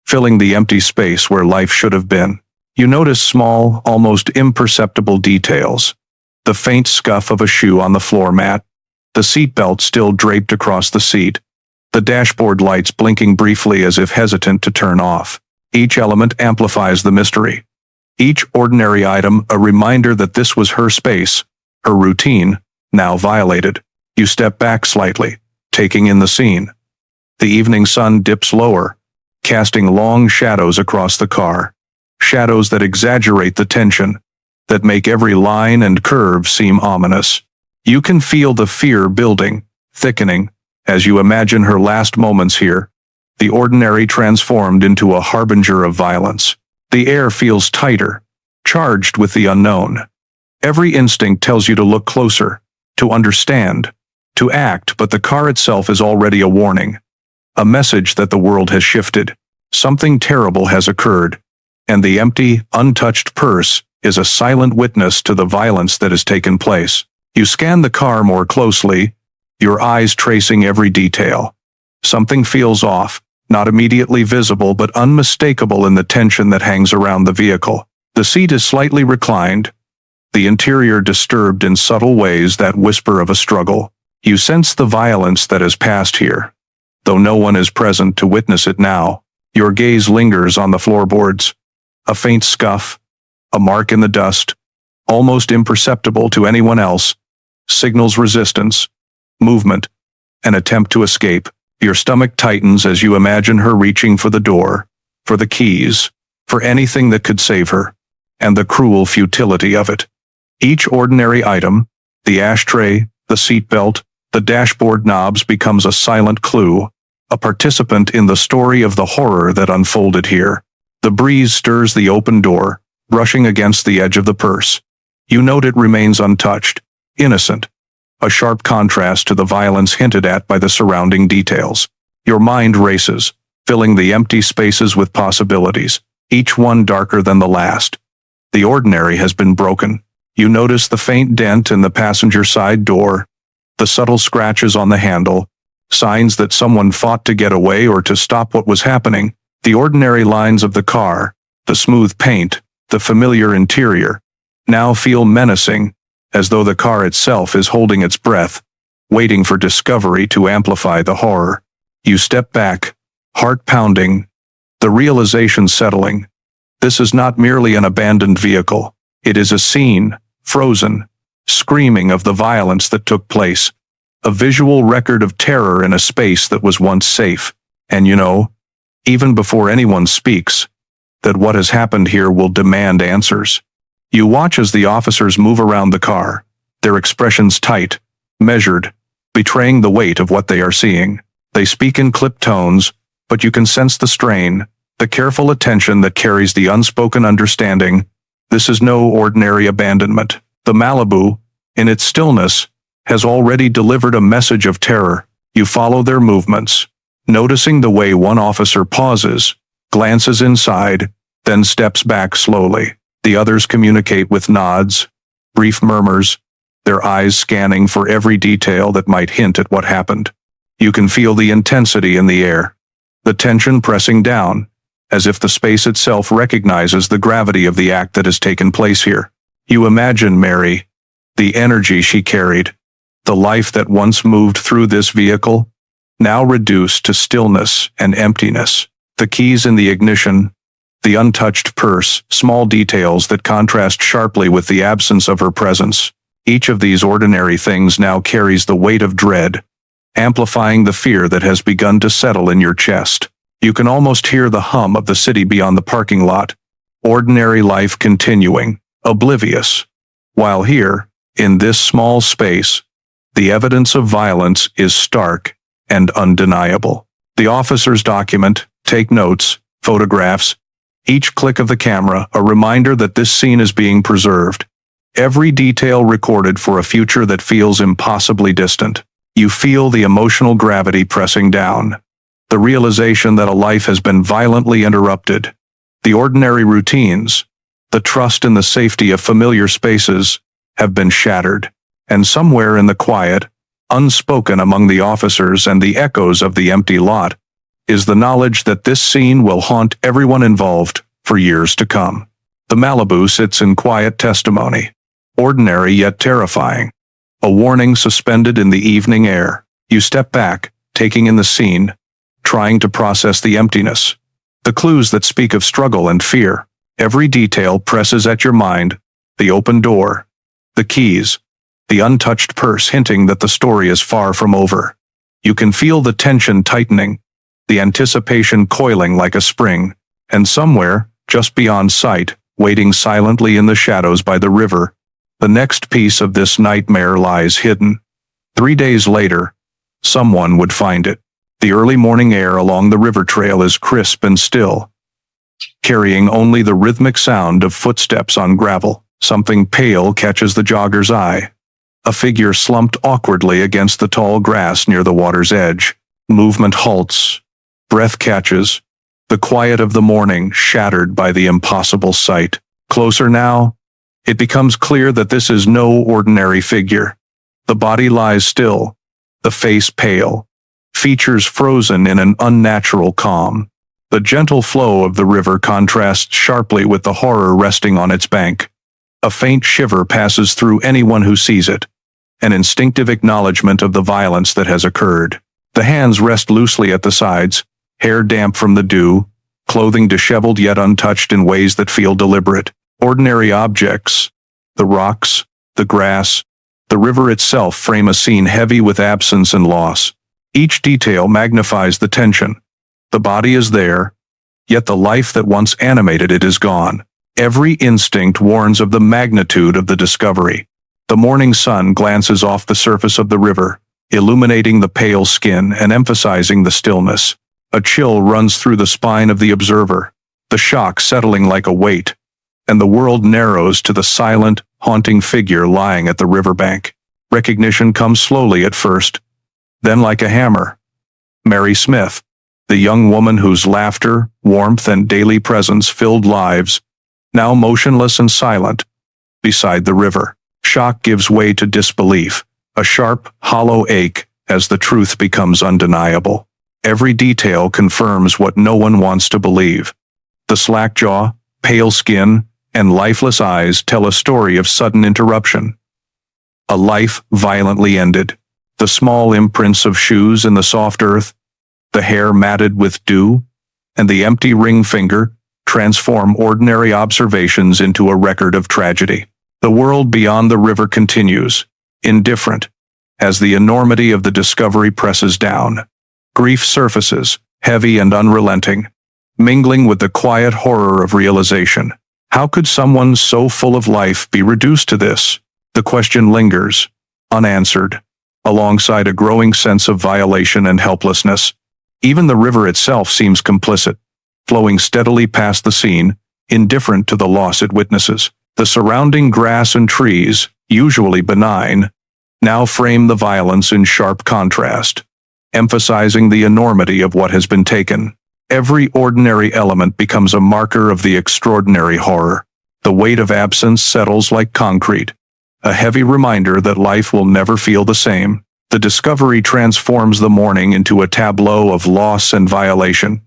filling the empty space where life should have been. You notice small, almost imperceptible details. The faint scuff of a shoe on the floor mat, the seatbelt still draped across the seat, the dashboard lights blinking briefly as if hesitant to turn off. Each element amplifies the mystery. Each ordinary item a reminder that this was her space, her routine, now violated. You step back slightly, taking in the scene. The evening sun dips lower, casting long shadows across the car. Shadows that exaggerate the tension, that make every line and curve seem ominous. You can feel the fear building, thickening, as you imagine her last moments here, the ordinary transformed into a harbinger of violence. The air feels tighter, charged with the unknown. Every instinct tells you to look closer, to understand, to act, but the car itself is already a warning. A message that the world has shifted. Something terrible has occurred, and the empty, untouched purse is a silent witness to the violence that has taken place. You scan the car more closely, your eyes tracing every detail. Something feels off, not immediately visible but unmistakable in the tension that hangs around the vehicle. The seat is slightly reclined, the interior disturbed in subtle ways that whisper of a struggle. You sense the violence that has passed here. Though no one is present to witness it now, your gaze lingers on the floorboards. A faint scuff, a mark in the dust, almost imperceptible to anyone else, signals resistance, movement, an attempt to escape. Your stomach tightens as you imagine her reaching for the door, for the keys, for anything that could save her, and the cruel futility of it. Each ordinary item, the ashtray, the seatbelt, the dashboard knobs becomes a silent clue, a participant in the story of the horror that unfolded here. The breeze stirs the open door, brushing against the edge of the purse. You note it remains untouched, innocent, a sharp contrast to the violence hinted at by the surrounding details. Your mind races, filling the empty spaces with possibilities, each one darker than the last. The ordinary has been broken. You notice the faint dent in the passenger side door, the subtle scratches on the handle, signs that someone fought to get away or to stop what was happening. The ordinary lines of the car, the smooth paint, the familiar interior, now feel menacing, as though the car itself is holding its breath, waiting for discovery to amplify the horror. You step back, heart pounding, the realization settling. This is not merely an abandoned vehicle. It is a scene, frozen, screaming of the violence that took place, a visual record of terror in a space that was once safe. And you know, even before anyone speaks, that what has happened here will demand answers. You watch as the officers move around the car, their expressions tight, measured, betraying the weight of what they are seeing. They speak in clipped tones, but you can sense the strain, the careful attention that carries the unspoken understanding. This is no ordinary abandonment. The Malibu, in its stillness, has already delivered a message of terror. You follow their movements, noticing the way one officer pauses, glances inside, then steps back slowly. The others communicate with nods, brief murmurs, their eyes scanning for every detail that might hint at what happened. You can feel the intensity in the air, the tension pressing down, as if the space itself recognizes the gravity of the act that has taken place here. You imagine Mary, the energy she carried, the life that once moved through this vehicle, now reduced to stillness and emptiness. The keys in the ignition, the untouched purse, small details that contrast sharply with the absence of her presence. Each of these ordinary things now carries the weight of dread, amplifying the fear that has begun to settle in your chest. You can almost hear the hum of the city beyond the parking lot, ordinary life continuing, oblivious. While here, in this small space, the evidence of violence is stark and undeniable. The officers document, take notes, photographs, each click of the camera a reminder that this scene is being preserved, every detail recorded for a future that feels impossibly distant. You feel the emotional gravity pressing down. The realization that a life has been violently interrupted. The ordinary routines, the trust in the safety of familiar spaces, have been shattered. And somewhere in the quiet, unspoken among the officers and the echoes of the empty lot, is the knowledge that this scene will haunt everyone involved for years to come. The Malibu sits in quiet testimony, ordinary yet terrifying, a warning suspended in the evening air. You step back, taking in the scene, trying to process the emptiness, the clues that speak of struggle and fear. Every detail presses at your mind, the open door, the keys, the untouched purse hinting that the story is far from over. You can feel the tension tightening, the anticipation coiling like a spring, and somewhere, just beyond sight, waiting silently in the shadows by the river, the next piece of this nightmare lies hidden. 3 days later, someone would find it. The early morning air along the river trail is crisp and still, carrying only the rhythmic sound of footsteps on gravel. Something pale catches the jogger's eye. A figure slumped awkwardly against the tall grass near the water's edge. Movement halts. Breath catches. The quiet of the morning shattered by the impossible sight. Closer now, it becomes clear that this is no ordinary figure. The body lies still, the face pale, features frozen in an unnatural calm. The gentle flow of the river contrasts sharply with the horror resting on its bank. A faint shiver passes through anyone who sees it, an instinctive acknowledgement of the violence that has occurred. The hands rest loosely at the sides, hair damp from the dew, clothing disheveled yet untouched in ways that feel deliberate. Ordinary objects, the rocks, the grass, the river itself frame a scene heavy with absence and loss. Each detail magnifies the tension. The body is there, yet the life that once animated it is gone. Every instinct warns of the magnitude of the discovery. The morning sun glances off the surface of the river, illuminating the pale skin and emphasizing the stillness. A chill runs through the spine of the observer, the shock settling like a weight, and the world narrows to the silent, haunting figure lying at the riverbank. Recognition comes slowly at first, then like a hammer. Mary Smith, the young woman whose laughter, warmth, and daily presence filled lives, now motionless and silent, beside the river. Shock gives way to disbelief, a sharp, hollow ache as the truth becomes undeniable. Every detail confirms what no one wants to believe. The slack jaw, pale skin, and lifeless eyes tell a story of sudden interruption. A life violently ended. The small imprints of shoes in the soft earth, the hair matted with dew, and the empty ring finger transform ordinary observations into a record of tragedy. The world beyond the river continues, indifferent, as the enormity of the discovery presses down. Grief surfaces, heavy and unrelenting, mingling with the quiet horror of realization. How could someone so full of life be reduced to this? The question lingers, unanswered, alongside a growing sense of violation and helplessness. Even the river itself seems complicit, flowing steadily past the scene, indifferent to the loss it witnesses. The surrounding grass and trees, usually benign, now frame the violence in sharp contrast, emphasizing the enormity of what has been taken. Every ordinary element becomes a marker of the extraordinary horror. The weight of absence settles like concrete, a heavy reminder that life will never feel the same. The discovery transforms the morning into a tableau of loss and violation,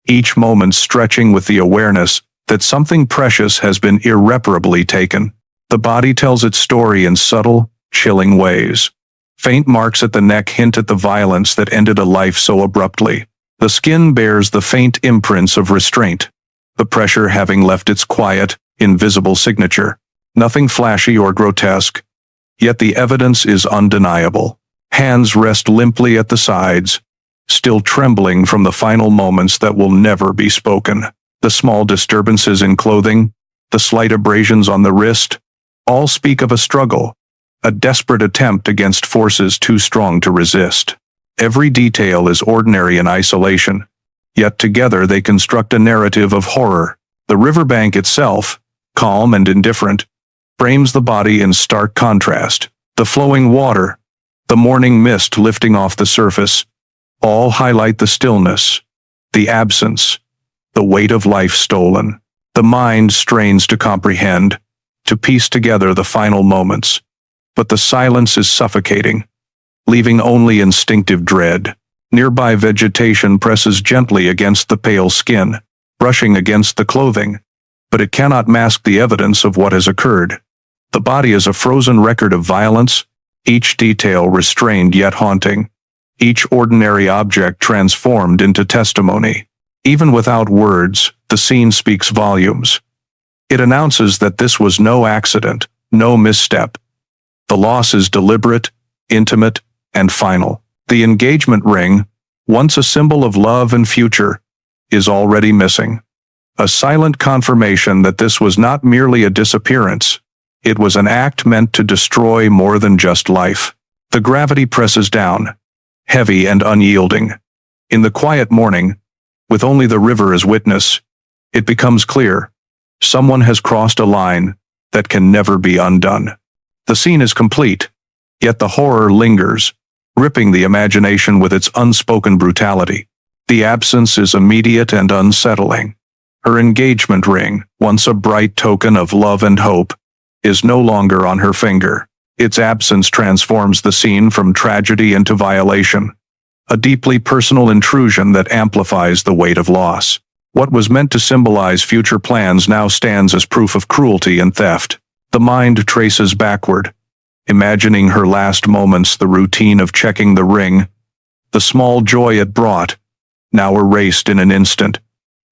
each moment stretching with the awareness that something precious has been irreparably taken. The body tells its story in subtle, chilling ways. Faint marks at the neck hint at the violence that ended a life so abruptly. The skin bears the faint imprints of restraint, the pressure having left its quiet, invisible signature. Nothing flashy or grotesque, yet the evidence is undeniable. Hands rest limply at the sides, still trembling from the final moments that will never be spoken. The small disturbances in clothing, the slight abrasions on the wrist, all speak of a struggle, a desperate attempt against forces too strong to resist. Every detail is ordinary in isolation, yet together they construct a narrative of horror. The riverbank itself, calm and indifferent, frames the body in stark contrast. The flowing water, The morning mist lifting off the surface, all highlight the stillness, the absence, the weight of life stolen. The mind strains to comprehend, to piece together the final moments. But the silence is suffocating, leaving only instinctive dread. Nearby vegetation presses gently against the pale skin, brushing against the clothing, but it cannot mask the evidence of what has occurred. The body is a frozen record of violence, each detail restrained yet haunting, each ordinary object transformed into testimony. Even without words, the scene speaks volumes. It announces that this was no accident, no misstep. The loss is deliberate, intimate, and final. The engagement ring, once a symbol of love and future, is already missing. A silent confirmation that this was not merely a disappearance. It was an act meant to destroy more than just life. The gravity presses down, heavy and unyielding. In the quiet morning, with only the river as witness, it becomes clear. Someone has crossed a line that can never be undone. The scene is complete, yet the horror lingers, gripping the imagination with its unspoken brutality. The absence is immediate and unsettling. Her engagement ring, once a bright token of love and hope, is no longer on her finger. Its absence transforms the scene from tragedy into violation, a deeply personal intrusion that amplifies the weight of loss. What was meant to symbolize future plans now stands as proof of cruelty and theft. The mind traces backward, imagining her last moments, the routine of checking the ring, the small joy it brought, now erased in an instant.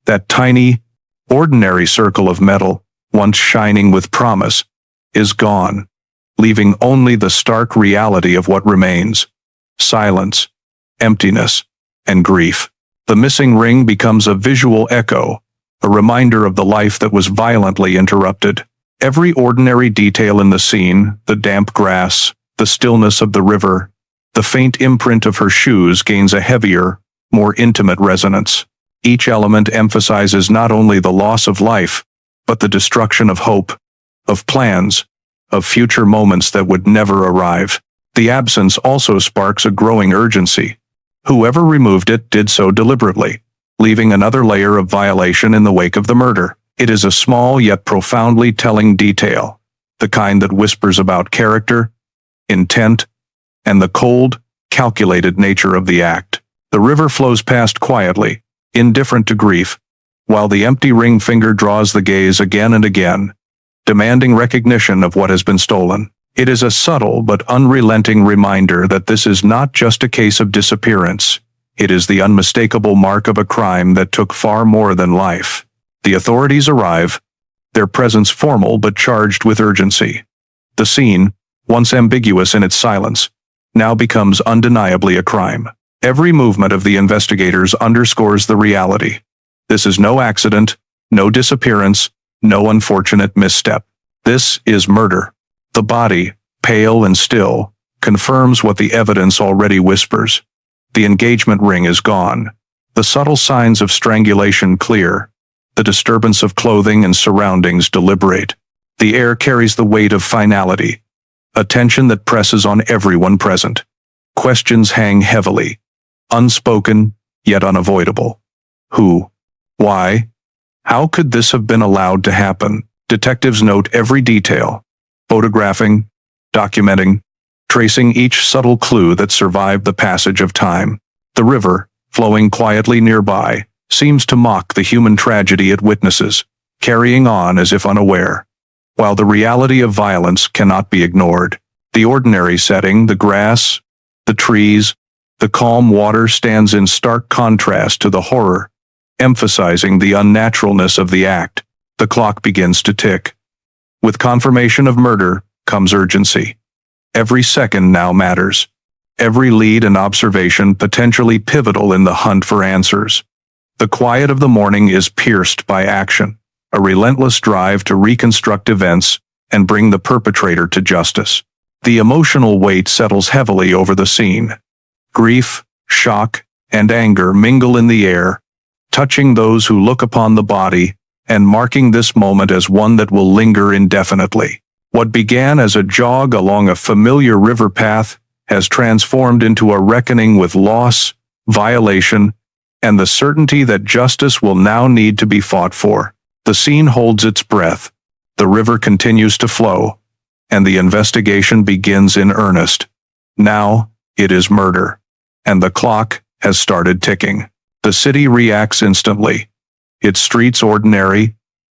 That tiny, ordinary circle of metal, once shining with promise, is gone, leaving only the stark reality of what remains: silence, emptiness, and grief. The missing ring becomes a visual echo, a reminder of the life that was violently interrupted. Every ordinary detail in the scene, the damp grass, the stillness of the river, the faint imprint of her shoes, gains a heavier, more intimate resonance. Each element emphasizes not only the loss of life, but the destruction of hope, of plans, of future moments that would never arrive. The absence also sparks a growing urgency. Whoever removed it did so deliberately, leaving another layer of violation in the wake of the murder. It is a small yet profoundly telling detail, the kind that whispers about character, intent, and the cold, calculated nature of the act. The river flows past quietly, indifferent to grief, while the empty ring finger draws the gaze again and again, demanding recognition of what has been stolen. It is a subtle but unrelenting reminder that this is not just a case of disappearance. It is the unmistakable mark of a crime that took far more than life. The authorities arrive, their presence formal but charged with urgency. The scene, once ambiguous in its silence, now becomes undeniably a crime. Every movement of the investigators underscores the reality. This is no accident, no disappearance, no unfortunate misstep. This is murder. The body, pale and still, confirms what the evidence already whispers. The engagement ring is gone. The subtle signs of strangulation clear. The disturbance of clothing and surroundings deliberate. The air carries the weight of finality, a tension that presses on everyone present. Questions hang heavily, unspoken, yet unavoidable. Who? Why? How could this have been allowed to happen? Detectives note every detail, photographing, documenting, tracing each subtle clue that survived the passage of time. The river, flowing quietly nearby, seems to mock the human tragedy it witnesses, carrying on as if unaware. While the reality of violence cannot be ignored, the ordinary setting, the grass, the trees, the calm water, stands in stark contrast to the horror, emphasizing the unnaturalness of the act. The clock begins to tick. With confirmation of murder comes urgency. Every second now matters. Every lead and observation potentially pivotal in the hunt for answers. The quiet of the morning is pierced by action, a relentless drive to reconstruct events and bring the perpetrator to justice. The emotional weight settles heavily over the scene. Grief, shock, and anger mingle in the air, touching those who look upon the body and marking this moment as one that will linger indefinitely. What began as a jog along a familiar river path has transformed into a reckoning with loss, violation, and the certainty that justice will now need to be fought for. The scene holds its breath, the river continues to flow, and the investigation begins in earnest. Now, it is murder, and the clock has started ticking. The city reacts instantly, its streets ordinary,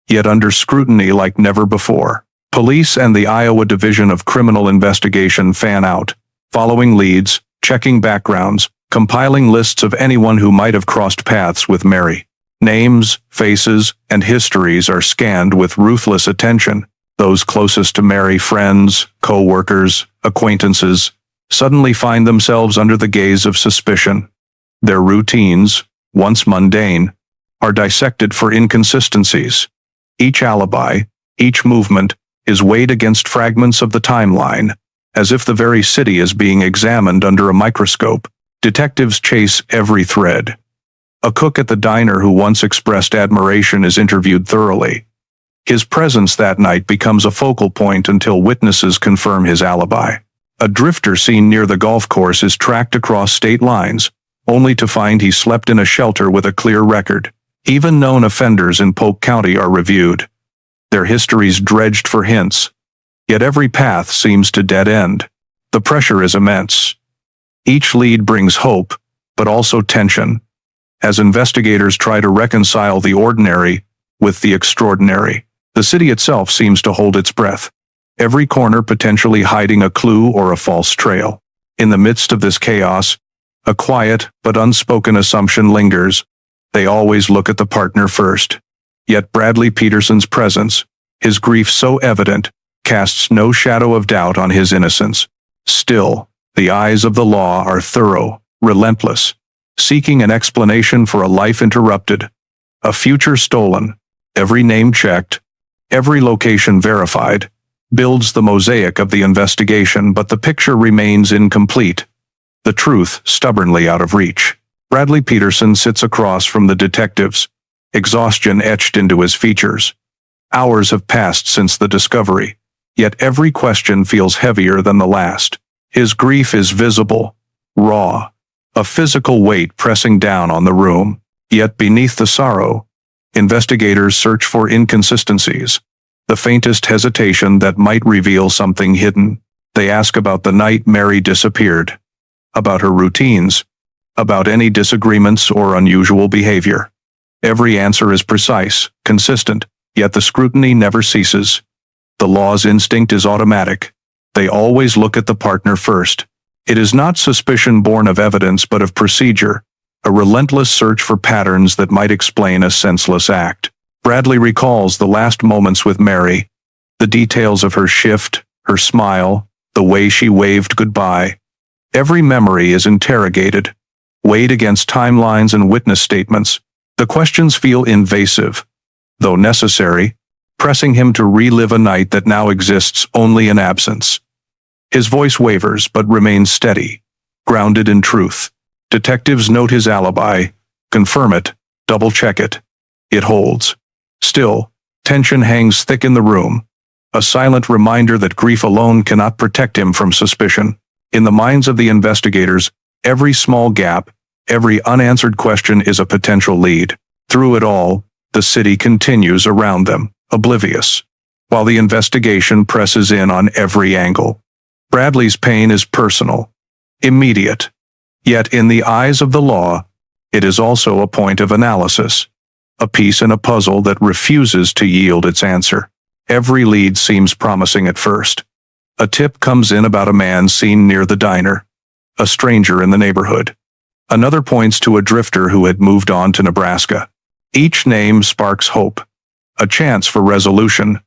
yet under scrutiny like never before. Police and the Iowa Division of Criminal Investigation fan out, following leads, checking backgrounds, compiling lists of anyone who might have crossed paths with Mary. Names, faces, and histories are scanned with ruthless attention. Those closest to Mary, friends, co-workers, acquaintances, suddenly find themselves under the gaze of suspicion. Their routines, once mundane, are dissected for inconsistencies. Each alibi, each movement, is weighed against fragments of the timeline, as if the very city is being examined under a microscope. Detectives chase every thread. A cook at the diner who once expressed admiration is interviewed thoroughly. His presence that night becomes a focal point until witnesses confirm his alibi. A drifter seen near the golf course is tracked across state lines, only to find he slept in a shelter with a clear record. Even known offenders in Polk County are reviewed, their histories dredged for hints. Yet every path seems to dead end. The pressure is immense. Each lead brings hope, but also tension, as investigators try to reconcile the ordinary with the extraordinary. The city itself seems to hold its breath, every corner potentially hiding a clue or a false trail. In the midst of this chaos, a quiet but unspoken assumption lingers. They always look at the partner first. Yet Bradley Peterson's presence, his grief so evident, casts no shadow of doubt on his innocence. Still, the eyes of the law are thorough, relentless, seeking an explanation for a life interrupted, a future stolen. Every name checked, every location verified, builds the mosaic of the investigation, but the picture remains incomplete, the truth stubbornly out of reach. Bradley Peterson sits across from the detectives, exhaustion etched into his features. Hours have passed since the discovery, yet every question feels heavier than the last. His grief is visible, raw, a physical weight pressing down on the room. Yet beneath the sorrow, investigators search for inconsistencies, the faintest hesitation that might reveal something hidden. They ask about the night Mary disappeared, about her routines, about any disagreements or unusual behavior. Every answer is precise, consistent, yet the scrutiny never ceases. The law's instinct is automatic. They always look at the partner first. It is not suspicion born of evidence but of procedure, a relentless search for patterns that might explain a senseless act. Bradley recalls the last moments with Mary, the details of her shift, her smile, the way she waved goodbye. Every memory is interrogated, weighed against timelines and witness statements. The questions feel invasive, though necessary, pressing him to relive a night that now exists only in absence. His voice wavers but remains steady, grounded in truth. Detectives note his alibi, confirm it, double-check it. It holds. Still, tension hangs thick in the room, a silent reminder that grief alone cannot protect him from suspicion. In the minds of the investigators, every small gap, every unanswered question is a potential lead. Through it all, the city continues around them, oblivious, while the investigation presses in on every angle. Bradley's pain is personal, immediate. Yet in the eyes of the law, it is also a point of analysis, a piece in a puzzle that refuses to yield its answer. Every lead seems promising at first. A tip comes in about a man seen near the diner, a stranger in the neighborhood. Another points to a drifter who had moved on to Nebraska. Each name sparks hope, a chance for resolution,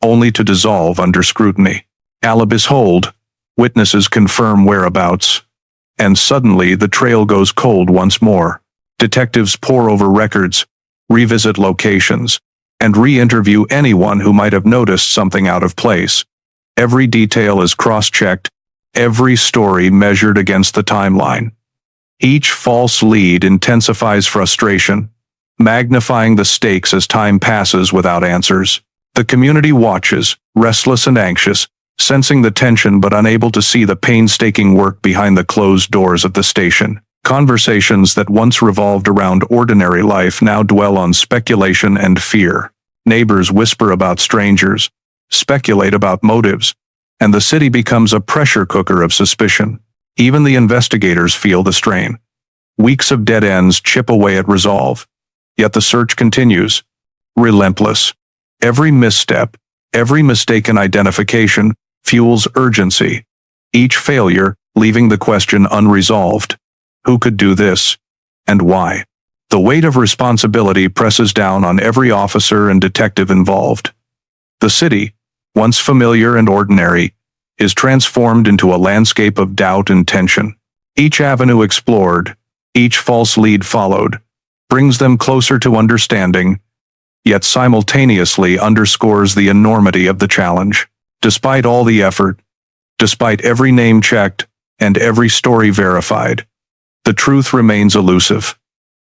only to dissolve under scrutiny. Alibis hold, witnesses confirm whereabouts, and suddenly the trail goes cold once more. Detectives pore over records, revisit locations, and re-interview anyone who might have noticed something out of place. Every detail is cross-checked, every story measured against the timeline. Each false lead intensifies frustration, magnifying the stakes as time passes without answers. The community watches, restless and anxious, sensing the tension but unable to see the painstaking work behind the closed doors of the station. Conversations that once revolved around ordinary life now dwell on speculation and fear. Neighbors whisper about strangers, speculate about motives, and the city becomes a pressure cooker of suspicion. Even the investigators feel the strain. Weeks of dead ends chip away at resolve. Yet the search continues, relentless. Every misstep, every mistaken identification, fuels urgency. Each failure, leaving the question unresolved. Who could do this? And why? The weight of responsibility presses down on every officer and detective involved. The city, once familiar and ordinary, is transformed into a landscape of doubt and tension. Each avenue explored, each false lead followed, brings them closer to understanding, yet simultaneously underscores the enormity of the challenge. Despite all the effort, despite every name checked, and every story verified, the truth remains elusive.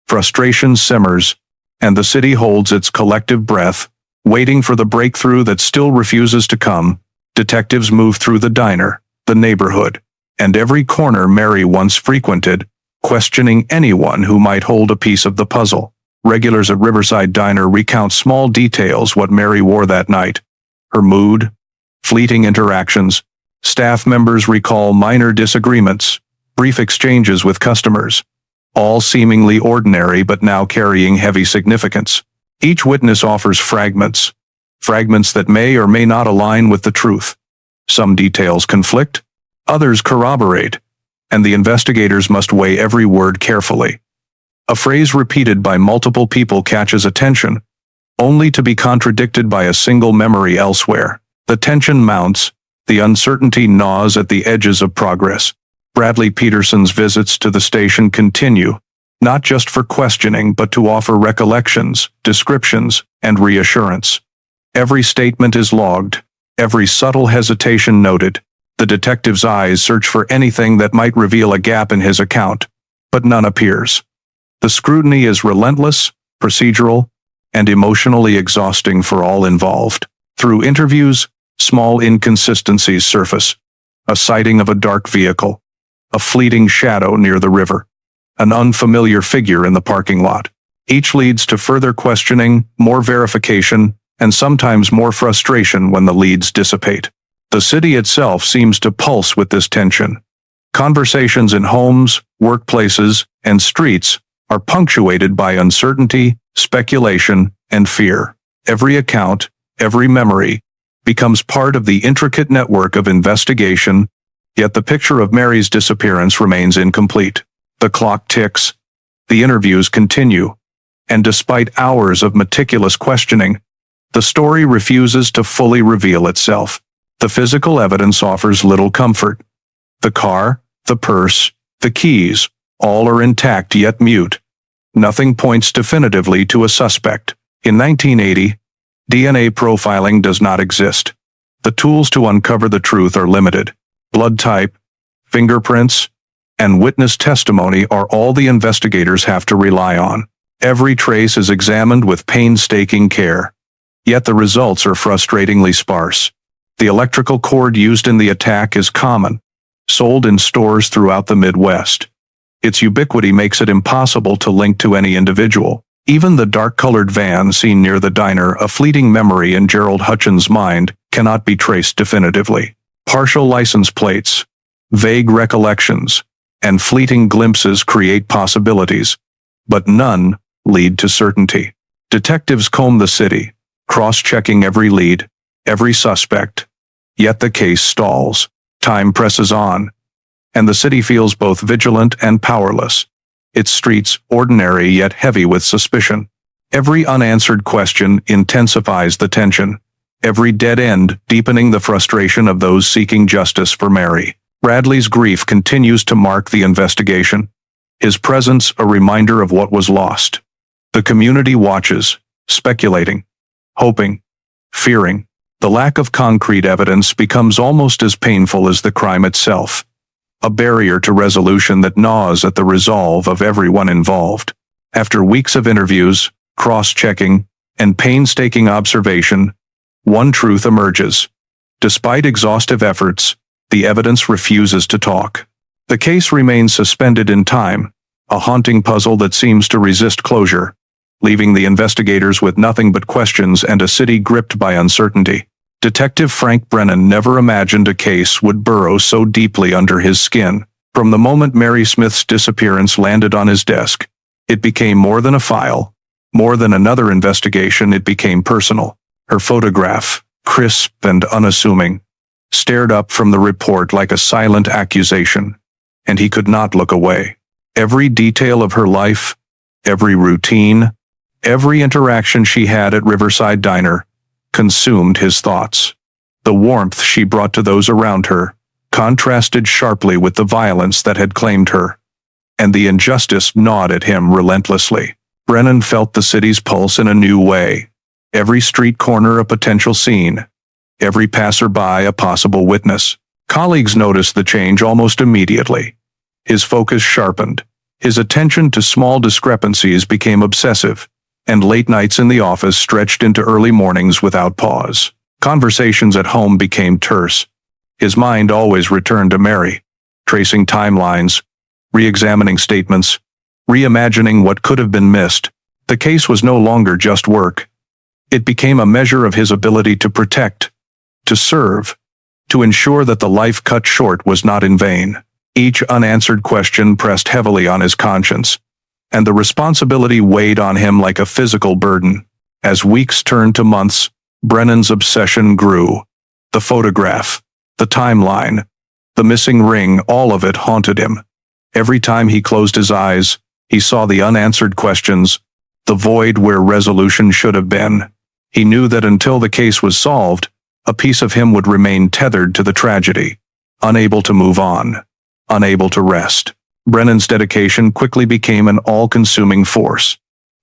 Frustration simmers, and the city holds its collective breath, waiting for the breakthrough that still refuses to come. Detectives move through the diner, the neighborhood, and every corner Mary once frequented, questioning anyone who might hold a piece of the puzzle. Regulars at Riverside Diner recount small details: what Mary wore that night, her mood, fleeting interactions. Staff members recall minor disagreements, brief exchanges with customers, all seemingly ordinary but now carrying heavy significance. Each witness offers fragments that may or may not align with the truth. Some details conflict, others corroborate, and the investigators must weigh every word carefully. A phrase repeated by multiple people catches attention, only to be contradicted by a single memory elsewhere. The tension mounts, the uncertainty gnaws at the edges of progress. Bradley Peterson's visits to the station continue, not just for questioning but to offer recollections, descriptions, and reassurance. Every statement is logged, every subtle hesitation noted. The detective's eyes search for anything that might reveal a gap in his account, but none appears. The scrutiny is relentless, procedural, and emotionally exhausting for all involved. Through interviews, small inconsistencies surface. A sighting of a dark vehicle, a fleeting shadow near the river, an unfamiliar figure in the parking lot. Each leads to further questioning, more verification, and sometimes more frustration when the leads dissipate. The city itself seems to pulse with this tension. Conversations in homes, workplaces, and streets are punctuated by uncertainty, speculation, and fear. Every account, every memory, becomes part of the intricate network of investigation, yet the picture of Mary's disappearance remains incomplete. The clock ticks, the interviews continue, and despite hours of meticulous questioning, the story refuses to fully reveal itself. The physical evidence offers little comfort. The car, the purse, the keys, all are intact yet mute. Nothing points definitively to a suspect. In 1980, DNA profiling does not exist. The tools to uncover the truth are limited. Blood type, fingerprints, and witness testimony are all the investigators have to rely on. Every trace is examined with painstaking care. Yet the results are frustratingly sparse. The electrical cord used in the attack is common, sold in stores throughout the Midwest. Its ubiquity makes it impossible to link to any individual. Even the dark-colored van seen near the diner, a fleeting memory in Gerald Hutchins' mind, cannot be traced definitively. Partial license plates, vague recollections, and fleeting glimpses create possibilities, but none lead to certainty. Detectives comb the city, cross-checking every lead, every suspect, yet the case stalls. Time presses on, and the city feels both vigilant and powerless. Its streets ordinary yet heavy with suspicion. Every unanswered question intensifies the tension, every dead end deepening the frustration of those seeking justice for Mary. Bradley's grief continues to mark the investigation, his presence a reminder of what was lost. The community watches, speculating, hoping, fearing. The lack of concrete evidence becomes almost as painful as the crime itself, a barrier to resolution that gnaws at the resolve of everyone involved. After weeks of interviews, cross-checking, and painstaking observation, one truth emerges. Despite exhaustive efforts, the evidence refuses to talk. The case remains suspended in time, a haunting puzzle that seems to resist closure, leaving the investigators with nothing but questions and a city gripped by uncertainty. Detective Frank Brennan never imagined a case would burrow so deeply under his skin. From the moment Mary Smith's disappearance landed on his desk, it became more than a file. More than another investigation, it became personal. Her photograph, crisp and unassuming, stared up from the report like a silent accusation, and he could not look away. Every detail of her life, every routine, every interaction she had at Riverside Diner, consumed his thoughts. The warmth she brought to those around her contrasted sharply with the violence that had claimed her, and the injustice gnawed at him relentlessly. Brennan felt the city's pulse in a new way. Every street corner a potential scene, every passerby a possible witness. Colleagues noticed the change almost immediately. His focus sharpened, his attention to small discrepancies became obsessive, and late nights in the office stretched into early mornings without pause. Conversations at home became terse. His mind always returned to Mary, tracing timelines, re-examining statements, reimagining what could have been missed. The case was no longer just work. It became a measure of his ability to protect, to serve, to ensure that the life cut short was not in vain. Each unanswered question pressed heavily on his conscience, and the responsibility weighed on him like a physical burden. As weeks turned to months, Brennan's obsession grew. The photograph, the timeline, the missing ring, all of it haunted him. Every time he closed his eyes, he saw the unanswered questions, the void where resolution should have been. He knew that until the case was solved, a piece of him would remain tethered to the tragedy, unable to move on, unable to rest. Brennan's dedication quickly became an all-consuming force.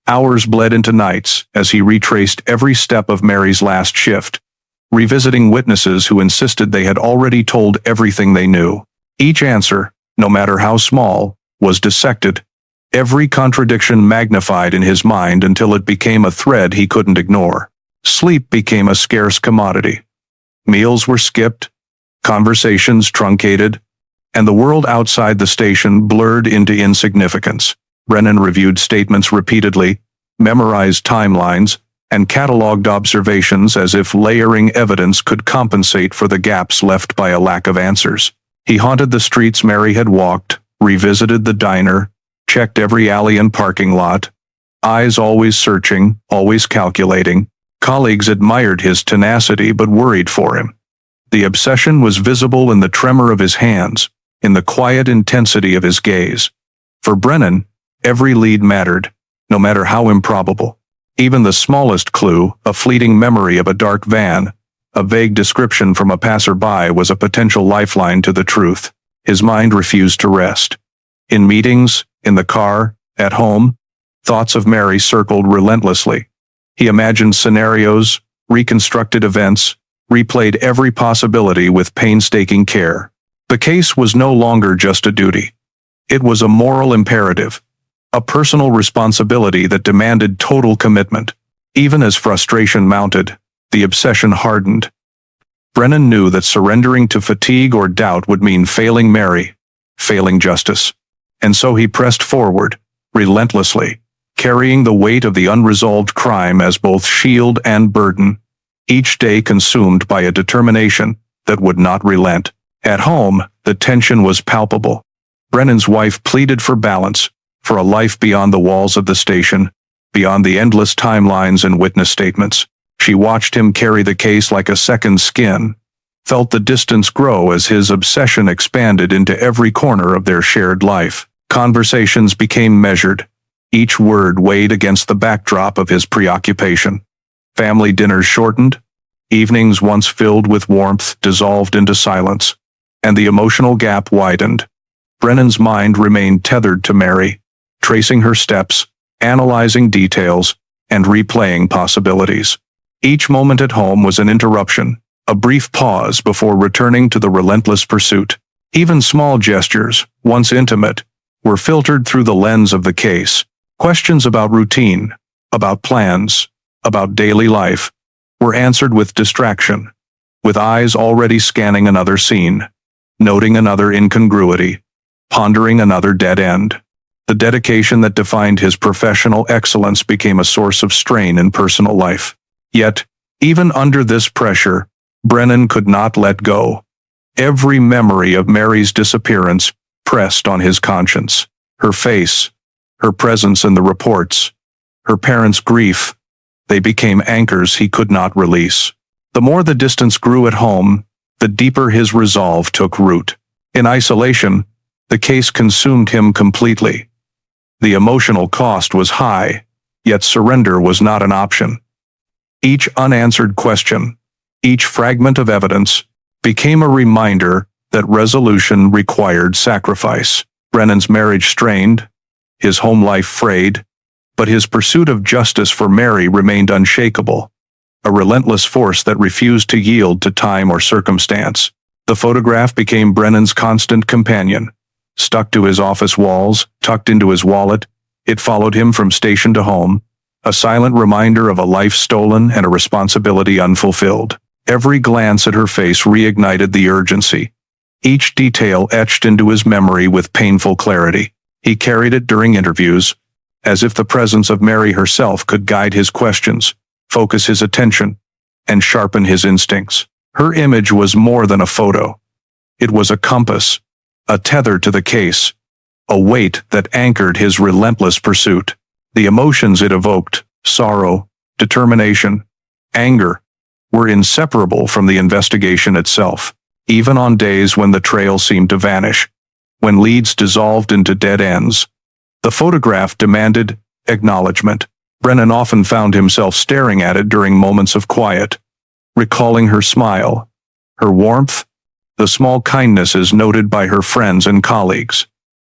Hours bled into nights as he retraced every step of Mary's last shift, revisiting witnesses who insisted they had already told everything they knew. Each answer, no matter how small, was dissected, every contradiction magnified in his mind until it became a thread he couldn't ignore. Sleep became a scarce commodity. Meals were skipped, conversations truncated, and the world outside the station blurred into insignificance. Brennan reviewed statements repeatedly, memorized timelines, and cataloged observations as if layering evidence could compensate for the gaps left by a lack of answers. He haunted the streets Mary had walked, revisited the diner, checked every alley and parking lot, eyes always searching, always calculating. Colleagues admired his tenacity but worried for him. The obsession was visible in the tremor of his hands, in the quiet intensity of his gaze. For Brennan, every lead mattered, no matter how improbable. Even the smallest clue, a fleeting memory of a dark van, a vague description from a passerby, was a potential lifeline to the truth. His mind refused to rest. In meetings, in the car, at home, thoughts of Mary circled relentlessly. He imagined scenarios, reconstructed events, replayed every possibility with painstaking care. The case was no longer just a duty. It was a moral imperative, a personal responsibility that demanded total commitment. Even as frustration mounted, the obsession hardened. Brennan knew that surrendering to fatigue or doubt would mean failing Mary, failing justice. And so he pressed forward, relentlessly, carrying the weight of the unresolved crime as both shield and burden, each day consumed by a determination that would not relent. At home, the tension was palpable. Brennan's wife pleaded for balance, for a life beyond the walls of the station, beyond the endless timelines and witness statements. She watched him carry the case like a second skin, felt the distance grow as his obsession expanded into every corner of their shared life. Conversations became measured, each word weighed against the backdrop of his preoccupation. Family dinners shortened, evenings once filled with warmth dissolved into silence, and the emotional gap widened. Brennan's mind remained tethered to Mary, tracing her steps, analyzing details, and replaying possibilities. Each moment at home was an interruption, a brief pause before returning to the relentless pursuit. Even small gestures, once intimate, were filtered through the lens of the case. Questions about routine, about plans, about daily life, were answered with distraction. with eyes already scanning another scene, noting another incongruity, pondering another dead end. The dedication that defined his professional excellence became a source of strain in personal life. Yet, even under this pressure, Brennan could not let go. Every memory of Mary's disappearance pressed on his conscience. Her face, her presence in the reports, her parents' grief, they became anchors he could not release. The more the distance grew at home, the deeper his resolve took root. In isolation, the case consumed him completely. The emotional cost was high, yet surrender was not an option. Each unanswered question, each fragment of evidence, became a reminder that resolution required sacrifice. Brennan's marriage strained, his home life frayed, but his pursuit of justice for Mary remained unshakable, a relentless force that refused to yield to time or circumstance. The photograph became Brennan's constant companion. Stuck to his office walls, tucked into his wallet, it followed him from station to home, a silent reminder of a life stolen and a responsibility unfulfilled. Every glance at her face reignited the urgency. Each detail etched into his memory with painful clarity. He carried it during interviews, as if the presence of Mary herself could guide his questions, focus his attention, and sharpen his instincts. Her image was more than a photo. It was a compass, a tether to the case, a weight that anchored his relentless pursuit. The emotions it evoked, sorrow, determination, anger, were inseparable from the investigation itself. Even on days when the trail seemed to vanish, when leads dissolved into dead ends, the photograph demanded acknowledgement. Brennan often found himself staring at it during moments of quiet, recalling her smile, her warmth, the small kindnesses noted by her friends and colleagues.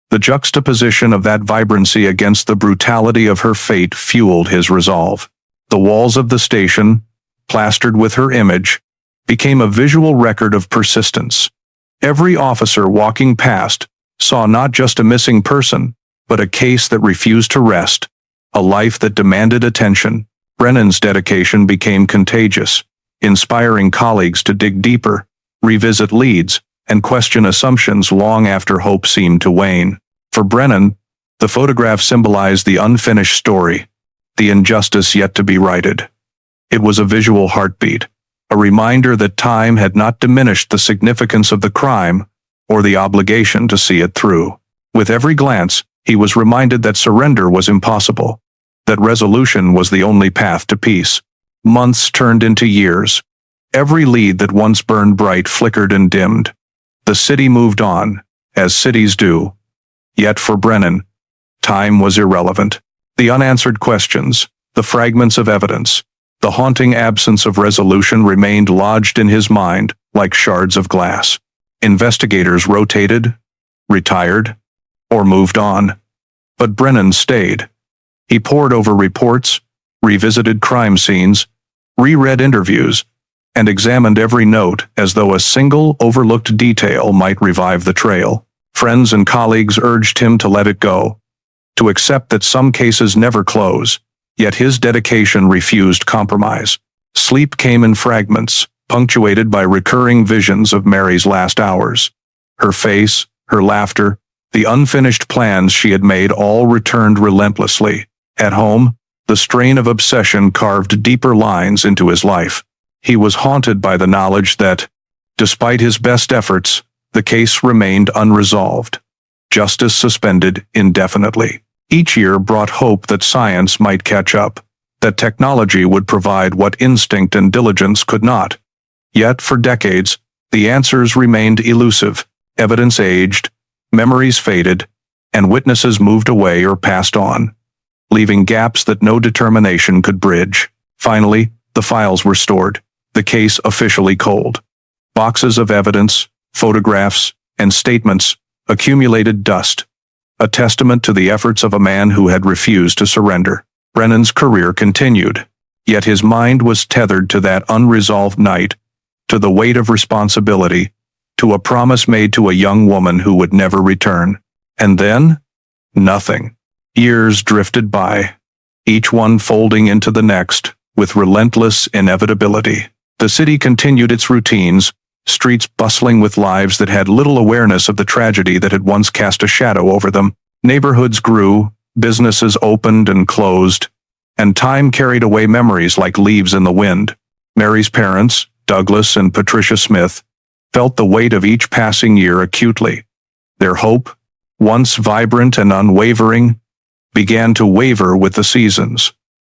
The juxtaposition of that vibrancy against the brutality of her fate fueled his resolve. The walls of the station, plastered with her image, became a visual record of persistence. Every officer walking past saw not just a missing person, but a case that refused to rest, a life that demanded attention. Brennan's dedication became contagious, inspiring colleagues to dig deeper, revisit leads, and question assumptions long after hope seemed to wane. For Brennan, the photograph symbolized the unfinished story, the injustice yet to be righted. It was a visual heartbeat, a reminder that time had not diminished the significance of the crime or the obligation to see it through. With every glance, he was reminded that surrender was impossible, that resolution was the only path to peace. Months turned into years. Every lead that once burned bright flickered and dimmed. The city moved on, as cities do. Yet for Brennan, time was irrelevant. The unanswered questions, the fragments of evidence, the haunting absence of resolution remained lodged in his mind like shards of glass. Investigators rotated, retired, or moved on. But Brennan stayed. He pored over reports, revisited crime scenes, reread interviews, and examined every note as though a single overlooked detail might revive the trail. Friends and colleagues urged him to let it go, to accept that some cases never close, yet his dedication refused compromise. Sleep came in fragments, punctuated by recurring visions of Mary's last hours. Her face, her laughter, the unfinished plans she had made all returned relentlessly. At home, the strain of obsession carved deeper lines into his life. He was haunted by the knowledge that, despite his best efforts, the case remained unresolved, justice suspended indefinitely. Each year brought hope that science might catch up, that technology would provide what instinct and diligence could not. Yet, for decades, the answers remained elusive, evidence aged, memories faded, and witnesses moved away or passed on, leaving gaps that no determination could bridge. Finally, the files were stored, the case officially cold. Boxes of evidence, photographs, and statements accumulated dust, a testament to the efforts of a man who had refused to surrender. Brennan's career continued, yet his mind was tethered to that unresolved night, to the weight of responsibility, to a promise made to a young woman who would never return. And then, nothing. Years drifted by, each one folding into the next with relentless inevitability. The city continued its routines, streets bustling with lives that had little awareness of the tragedy that had once cast a shadow over them. Neighborhoods grew, businesses opened and closed, and time carried away memories like leaves in the wind. Mary's parents, Douglas and Patricia Smith, felt the weight of each passing year acutely. Their hope, once vibrant and unwavering, began to waver with the seasons.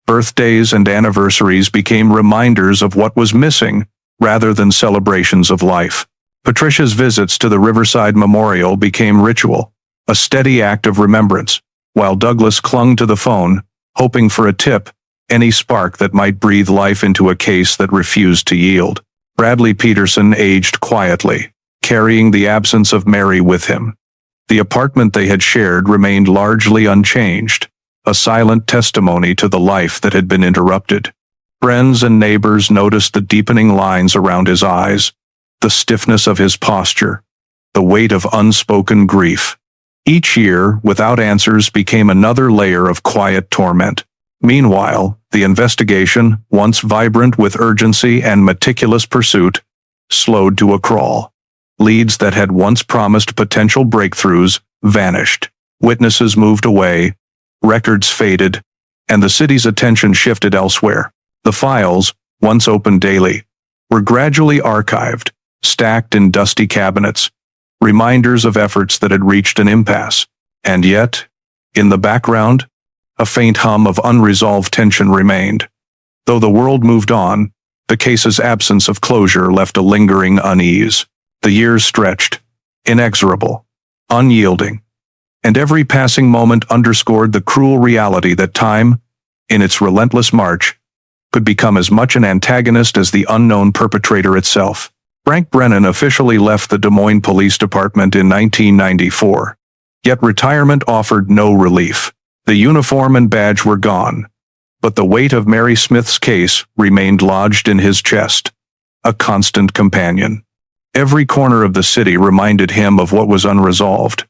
Birthdays and anniversaries became reminders of what was missing rather than celebrations of life. Patricia's visits to the Riverside Memorial became ritual, a steady act of remembrance, while Douglas clung to the phone, hoping for a tip, any spark that might breathe life into a case that refused to yield. Bradley Peterson aged quietly, carrying the absence of Mary with him. The apartment they had shared remained largely unchanged, a silent testimony to the life that had been interrupted. Friends and neighbors noticed the deepening lines around his eyes, the stiffness of his posture, the weight of unspoken grief. Each year, without answers, became another layer of quiet torment. Meanwhile, the investigation, once vibrant with urgency and meticulous pursuit, slowed to a crawl. Leads that had once promised potential breakthroughs vanished. Witnesses moved away, records faded, and the city's attention shifted elsewhere. The files, once opened daily, were gradually archived, stacked in dusty cabinets, reminders of efforts that had reached an impasse. And yet, in the background, a faint hum of unresolved tension remained. Though the world moved on, the case's absence of closure left a lingering unease. The years stretched, inexorable, unyielding, and every passing moment underscored the cruel reality that time, in its relentless march, could become as much an antagonist as the unknown perpetrator itself. Frank Brennan officially left the Des Moines Police Department in 1994, yet retirement offered no relief. The uniform and badge were gone, but the weight of Mary Smith's case remained lodged in his chest, a constant companion. Every corner of the city reminded him of what was unresolved.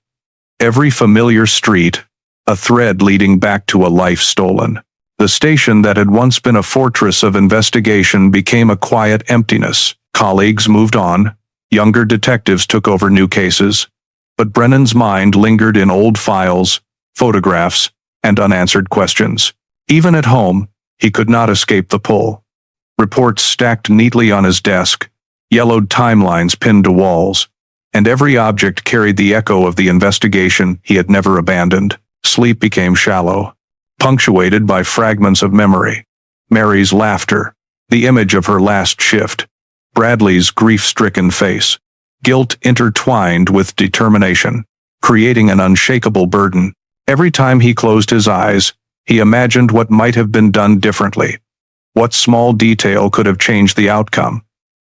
Every familiar street, a thread leading back to a life stolen. The station that had once been a fortress of investigation became a quiet emptiness. Colleagues moved on, younger detectives took over new cases, but Brennan's mind lingered in old files, photographs, and unanswered questions. Even at home, he could not escape the pull. Reports stacked neatly on his desk, yellowed timelines pinned to walls, and every object carried the echo of the investigation he had never abandoned. Sleep became shallow, punctuated by fragments of memory. Mary's laughter, the image of her last shift, Bradley's grief-stricken face, guilt intertwined with determination, creating an unshakable burden. Every time he closed his eyes, he imagined what might have been done differently. What small detail could have changed the outcome?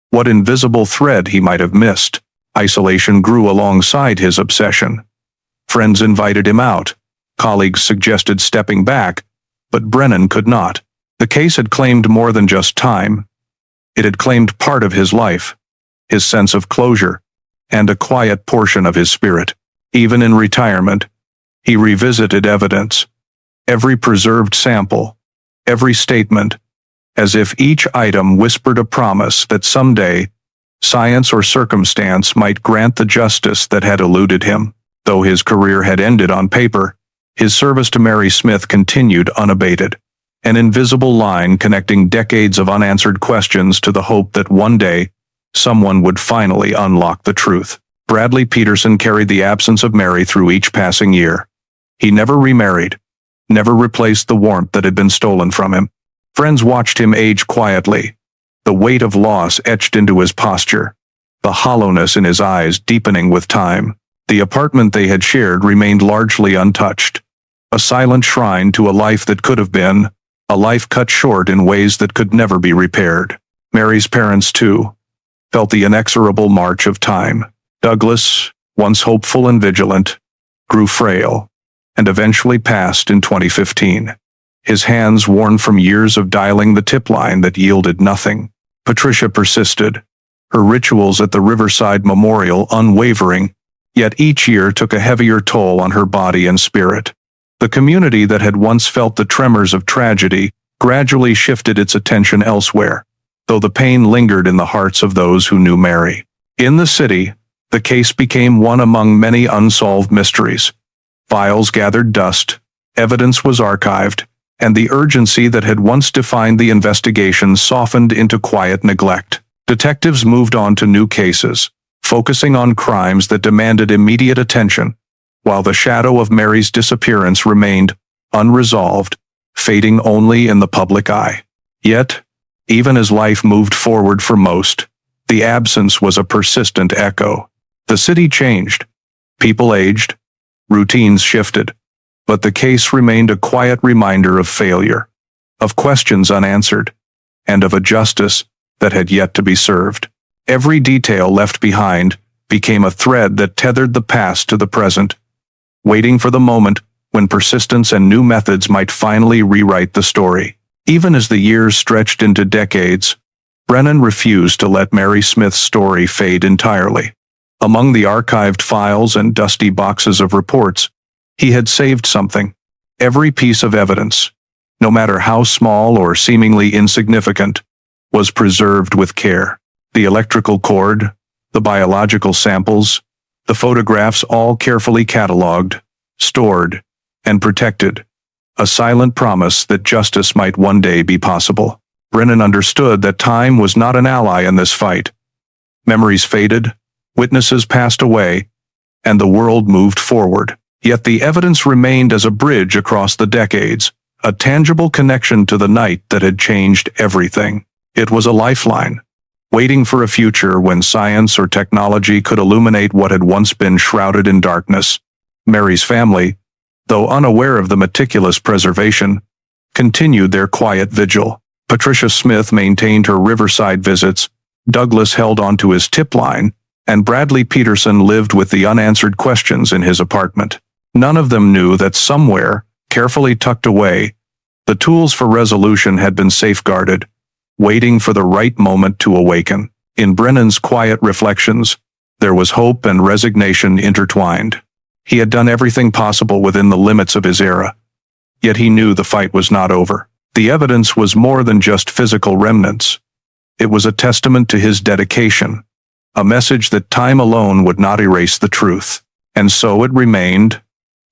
What invisible thread he might have missed? Isolation grew alongside his obsession. Friends invited him out. Colleagues suggested stepping back, but Brennan could not. The case had claimed more than just time. It had claimed part of his life, his sense of closure, and a quiet portion of his spirit. Even in retirement, he revisited evidence, every preserved sample, every statement, as if each item whispered a promise that someday, science or circumstance might grant the justice that had eluded him. Though his career had ended on paper, his service to Mary Smith continued unabated, an invisible line connecting decades of unanswered questions to the hope that one day, someone would finally unlock the truth. Bradley Peterson carried the absence of Mary through each passing year. He never remarried, never replaced the warmth that had been stolen from him. Friends watched him age quietly, the weight of loss etched into his posture, the hollowness in his eyes deepening with time. The apartment they had shared remained largely untouched, a silent shrine to a life that could have been, a life cut short in ways that could never be repaired. Mary's parents, too, felt the inexorable march of time. Douglas, once hopeful and vigilant, grew frail, and eventually passed in 2015. His hands worn from years of dialing the tip line that yielded nothing. Patricia persisted, her rituals at the Riverside Memorial unwavering, yet each year took a heavier toll on her body and spirit. The community that had once felt the tremors of tragedy gradually shifted its attention elsewhere. though the pain lingered in the hearts of those who knew Mary. In the city, the case became one among many unsolved mysteries. Files gathered dust, evidence was archived, and the urgency that had once defined the investigation softened into quiet neglect. Detectives moved on to new cases, focusing on crimes that demanded immediate attention, while the shadow of Mary's disappearance remained unresolved, fading only in the public eye. Yet, even as life moved forward for most, the absence was a persistent echo. The city changed, people aged, routines shifted, but the case remained a quiet reminder of failure, of questions unanswered, and of a justice that had yet to be served. Every detail left behind became a thread that tethered the past to the present, waiting for the moment when persistence and new methods might finally rewrite the story. Even as the years stretched into decades, Brennan refused to let Mary Smith's story fade entirely. Among the archived files and dusty boxes of reports, he had saved something. Every piece of evidence, no matter how small or seemingly insignificant, was preserved with care. The electrical cord, the biological samples, the photographs, all carefully catalogued, stored, and protected, a silent promise that justice might one day be possible. Brennan understood that time was not an ally in this fight. Memories faded, witnesses passed away, and the world moved forward. Yet the evidence remained as a bridge across the decades, a tangible connection to the night that had changed everything. It was a lifeline, waiting for a future when science or technology could illuminate what had once been shrouded in darkness. Mary's family, though unaware of the meticulous preservation, continued their quiet vigil. Patricia Smith maintained her riverside visits, Douglas held onto his tip line, and Bradley Peterson lived with the unanswered questions in his apartment. None of them knew that somewhere, carefully tucked away, the tools for resolution had been safeguarded, waiting for the right moment to awaken. In Brennan's quiet reflections, there was hope and resignation intertwined. He had done everything possible within the limits of his era, yet he knew the fight was not over. The evidence was more than just physical remnants. It was a testament to his dedication, a message that time alone would not erase the truth. And so it remained,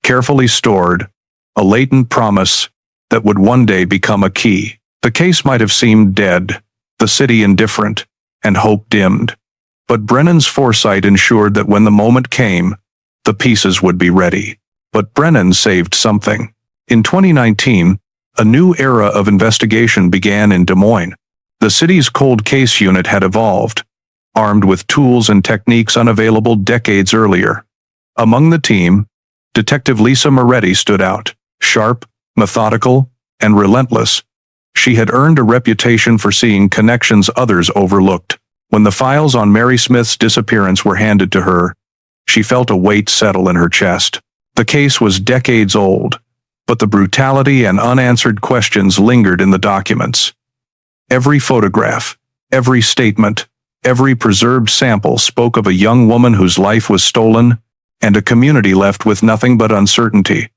carefully stored, a latent promise that would one day become a key. The case might have seemed dead, the city indifferent, and hope dimmed. But Brennan's foresight ensured that when the moment came, the pieces would be ready. But Brennan saved something. In 2019, a new era of investigation began in Des Moines. The city's cold case unit had evolved, armed with tools and techniques unavailable decades earlier. Among the team, Detective Lisa Moretti stood out. Sharp, methodical, and relentless, she had earned a reputation for seeing connections others overlooked. When the files on Mary Smith's disappearance were handed to her, she felt a weight settle in her chest. The case was decades old, but the brutality and unanswered questions lingered in the documents. Every photograph, every statement, every preserved sample spoke of a young woman whose life was stolen, and a community left with nothing but uncertainty.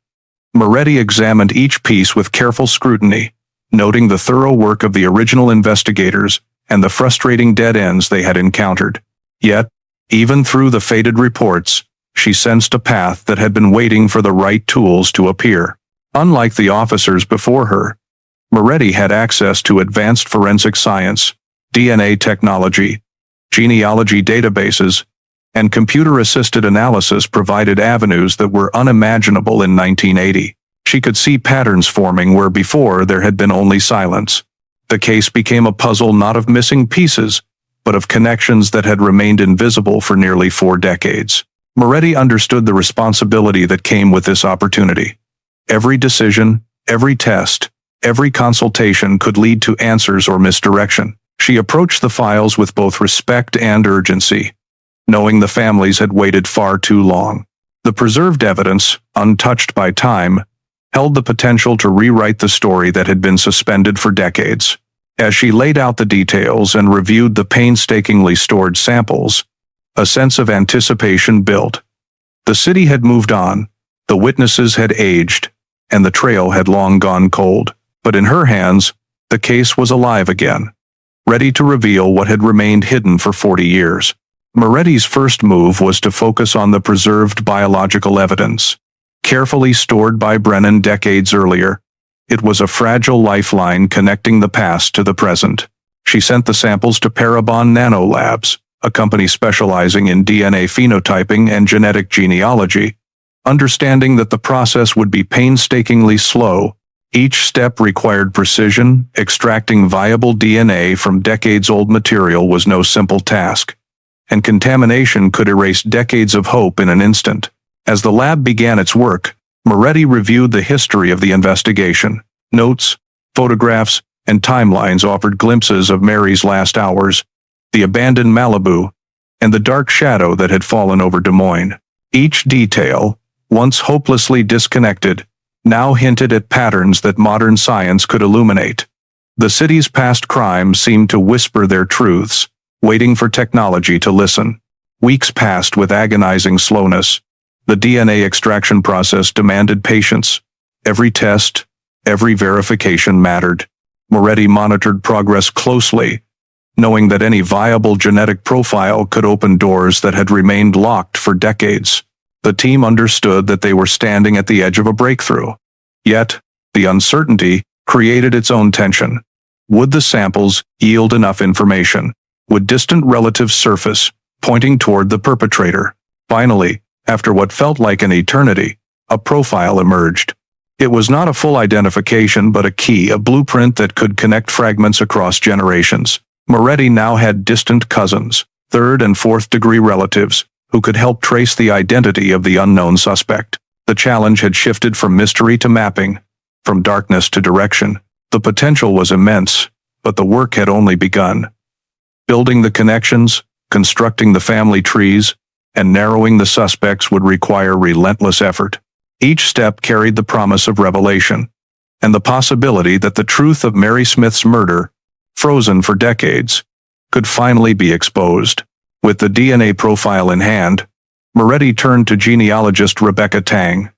Moretti examined each piece with careful scrutiny, noting the thorough work of the original investigators and the frustrating dead ends they had encountered. Yet, even through the faded reports, she sensed a path that had been waiting for the right tools to appear. Unlike the officers before her, Moretti had access to advanced forensic science, DNA technology, genealogy databases, and computer-assisted analysis provided avenues that were unimaginable in 1980. She could see patterns forming where before there had been only silence. The case became a puzzle not of missing pieces, but of connections that had remained invisible for nearly 4 decades. Moretti understood the responsibility that came with this opportunity. Every decision, every test, every consultation could lead to answers or misdirection. She approached the files with both respect and urgency, knowing the families had waited far too long. The preserved evidence, untouched by time, held the potential to rewrite the story that had been suspended for decades. As she laid out the details and reviewed the painstakingly stored samples, a sense of anticipation built. The city had moved on, the witnesses had aged, and the trail had long gone cold. But in her hands, the case was alive again, ready to reveal what had remained hidden for 40 years. Moretti's first move was to focus on the preserved biological evidence. Carefully stored by Brennan decades earlier, it was a fragile lifeline connecting the past to the present. She sent the samples to Parabon Nanolabs, a company specializing in DNA phenotyping and genetic genealogy. Understanding that the process would be painstakingly slow, each step required precision. Extracting viable DNA from decades-old material was no simple task, and contamination could erase decades of hope in an instant. As the lab began its work, Moretti reviewed the history of the investigation. Notes, photographs, and timelines offered glimpses of Mary's last hours, the abandoned Malibu, and the dark shadow that had fallen over Des Moines. Each detail, once hopelessly disconnected, now hinted at patterns that modern science could illuminate. The city's past crimes seemed to whisper their truths, waiting for technology to listen. Weeks passed with agonizing slowness. The DNA extraction process demanded patience. Every test, every verification mattered. Moretti monitored progress closely, knowing that any viable genetic profile could open doors that had remained locked for decades. The team understood that they were standing at the edge of a breakthrough. Yet, the uncertainty created its own tension. Would the samples yield enough information? Would distant relatives surface, pointing toward the perpetrator? Finally, after what felt like an eternity, a profile emerged. It was not a full identification but a key, a blueprint that could connect fragments across generations. Moretti now had distant cousins, third and fourth degree relatives, who could help trace the identity of the unknown suspect. The challenge had shifted from mystery to mapping, from darkness to direction. The potential was immense, but the work had only begun. Building the connections, constructing the family trees, and narrowing the suspects would require relentless effort. Each step carried the promise of revelation, and the possibility that the truth of Mary Smith's murder, frozen for decades, could finally be exposed. With the DNA profile in hand, Moretti turned to genealogist Rebecca Tang.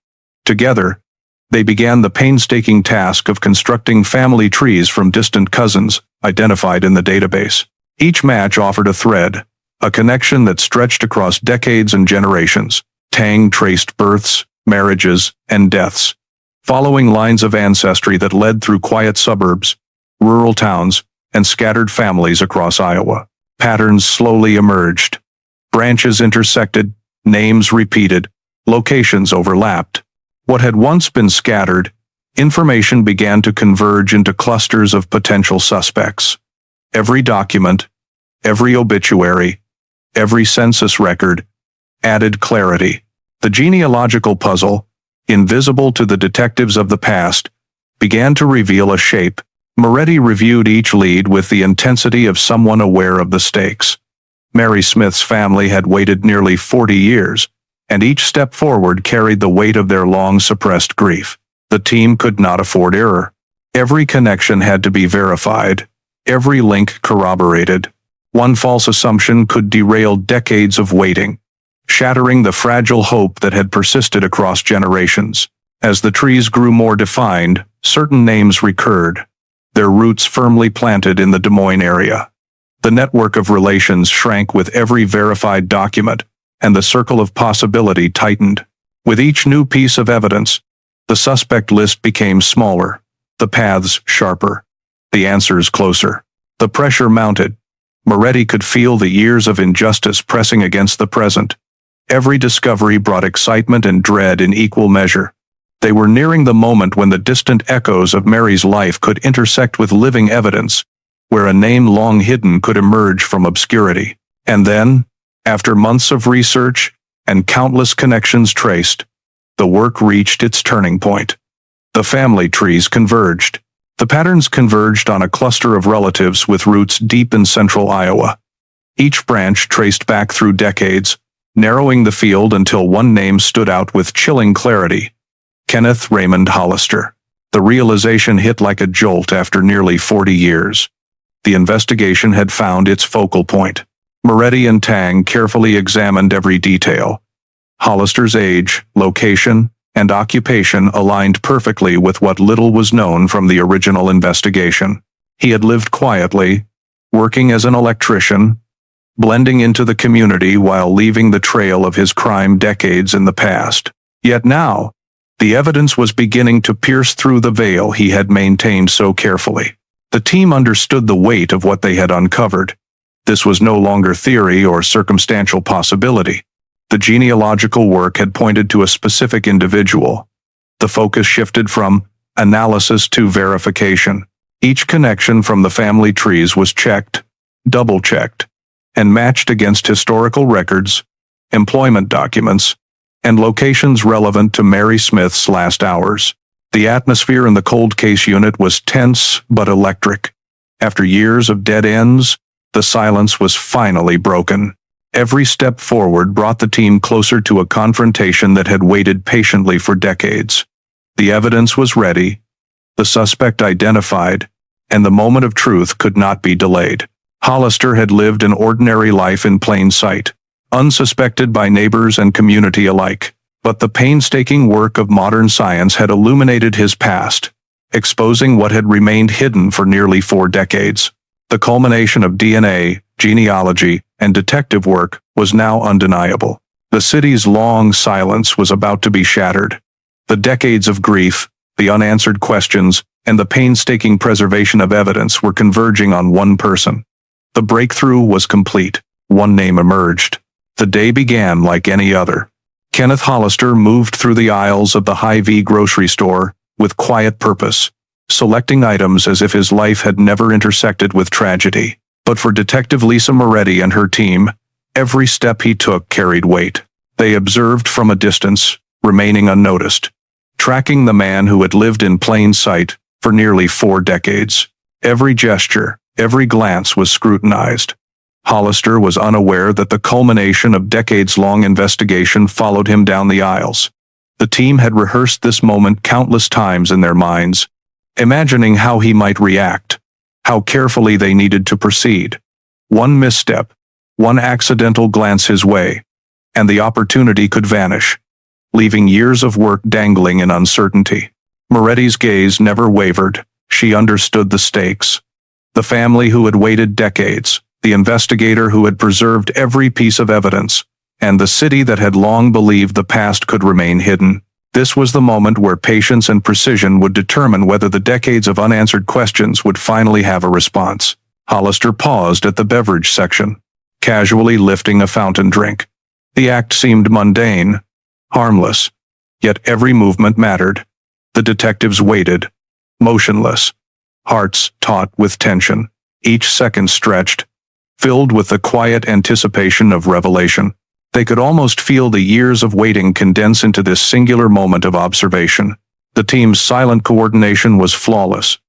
Together, they began the painstaking task of constructing family trees from distant cousins identified in the database. Each match offered a thread, a connection that stretched across decades and generations. Tang traced births, marriages, and deaths, following lines of ancestry that led through quiet suburbs, rural towns, and scattered families across Iowa. Patterns slowly emerged. Branches intersected, names repeated, locations overlapped. What had once been scattered, information began to converge into clusters of potential suspects. Every document, every obituary, every census record added clarity. The genealogical puzzle, invisible to the detectives of the past, began to reveal a shape. Moretti reviewed each lead with the intensity of someone aware of the stakes. Mary Smith's family had waited nearly 40 years, and each step forward carried the weight of their long-suppressed grief. The team could not afford error. Every connection had to be verified, every link corroborated. One false assumption could derail decades of waiting, shattering the fragile hope that had persisted across generations. As the trees grew more defined, certain names recurred, their roots firmly planted in the Des Moines area. The network of relations shrank with every verified document, and the circle of possibility tightened. With each new piece of evidence, the suspect list became smaller, the paths sharper, the answers closer. The pressure mounted. Moretti could feel the years of injustice pressing against the present. Every discovery brought excitement and dread in equal measure. They were nearing the moment when the distant echoes of Mary's life could intersect with living evidence, where a name long hidden could emerge from obscurity. And then, after months of research and countless connections traced, the work reached its turning point. The family trees converged. The patterns converged on a cluster of relatives with roots deep in central Iowa. Each branch traced back through decades, narrowing the field until one name stood out with chilling clarity: Kenneth Raymond Hollister. The realization hit like a jolt after nearly 40 years. The investigation had found its focal point. Moretti and Tang carefully examined every detail. Hollister's age, location, and occupation aligned perfectly with what little was known from the original investigation. He had lived quietly, working as an electrician, blending into the community while leaving the trail of his crime decades in the past. Yet now, the evidence was beginning to pierce through the veil he had maintained so carefully. The team understood the weight of what they had uncovered. This was no longer theory or circumstantial possibility. The genealogical work had pointed to a specific individual. The focus shifted from analysis to verification. Each connection from the family trees was checked, double-checked, and matched against historical records, employment documents, and locations relevant to Mary Smith's last hours. The atmosphere in the cold case unit was tense but electric. After years of dead ends, the silence was finally broken. Every step forward brought the team closer to a confrontation that had waited patiently for decades. The evidence was ready, the suspect identified, and the moment of truth could not be delayed. Hollister had lived an ordinary life in plain sight, unsuspected by neighbors and community alike. But the painstaking work of modern science had illuminated his past, exposing what had remained hidden for nearly 4 decades. The culmination of DNA, genealogy, and detective work was now undeniable. The city's long silence was about to be shattered. The decades of grief, the unanswered questions, and the painstaking preservation of evidence were converging on one person. The breakthrough was complete. One name emerged. The day began like any other. Kenneth Hollister moved through the aisles of the Hy-Vee grocery store with quiet purpose, selecting items as if his life had never intersected with tragedy. But for Detective Lisa Moretti and her team, every step he took carried weight. They observed from a distance, remaining unnoticed, tracking the man who had lived in plain sight for nearly 4 decades. Every gesture, every glance was scrutinized. Hollister was unaware that the culmination of decades-long investigation followed him down the aisles. The team had rehearsed this moment countless times in their minds, imagining how he might react, how carefully they needed to proceed. One misstep, one accidental glance his way, and the opportunity could vanish, leaving years of work dangling in uncertainty. Moretti's gaze never wavered. She understood the stakes. The family who had waited decades, the investigator who had preserved every piece of evidence, and the city that had long believed the past could remain hidden. This was the moment where patience and precision would determine whether the decades of unanswered questions would finally have a response. Hollister paused at the beverage section, casually lifting a fountain drink. The act seemed mundane, harmless, yet every movement mattered. The detectives waited, motionless, hearts taut with tension, each second stretched, filled with the quiet anticipation of revelation. They could almost feel the years of waiting condense into this singular moment of observation. The team's silent coordination was flawless.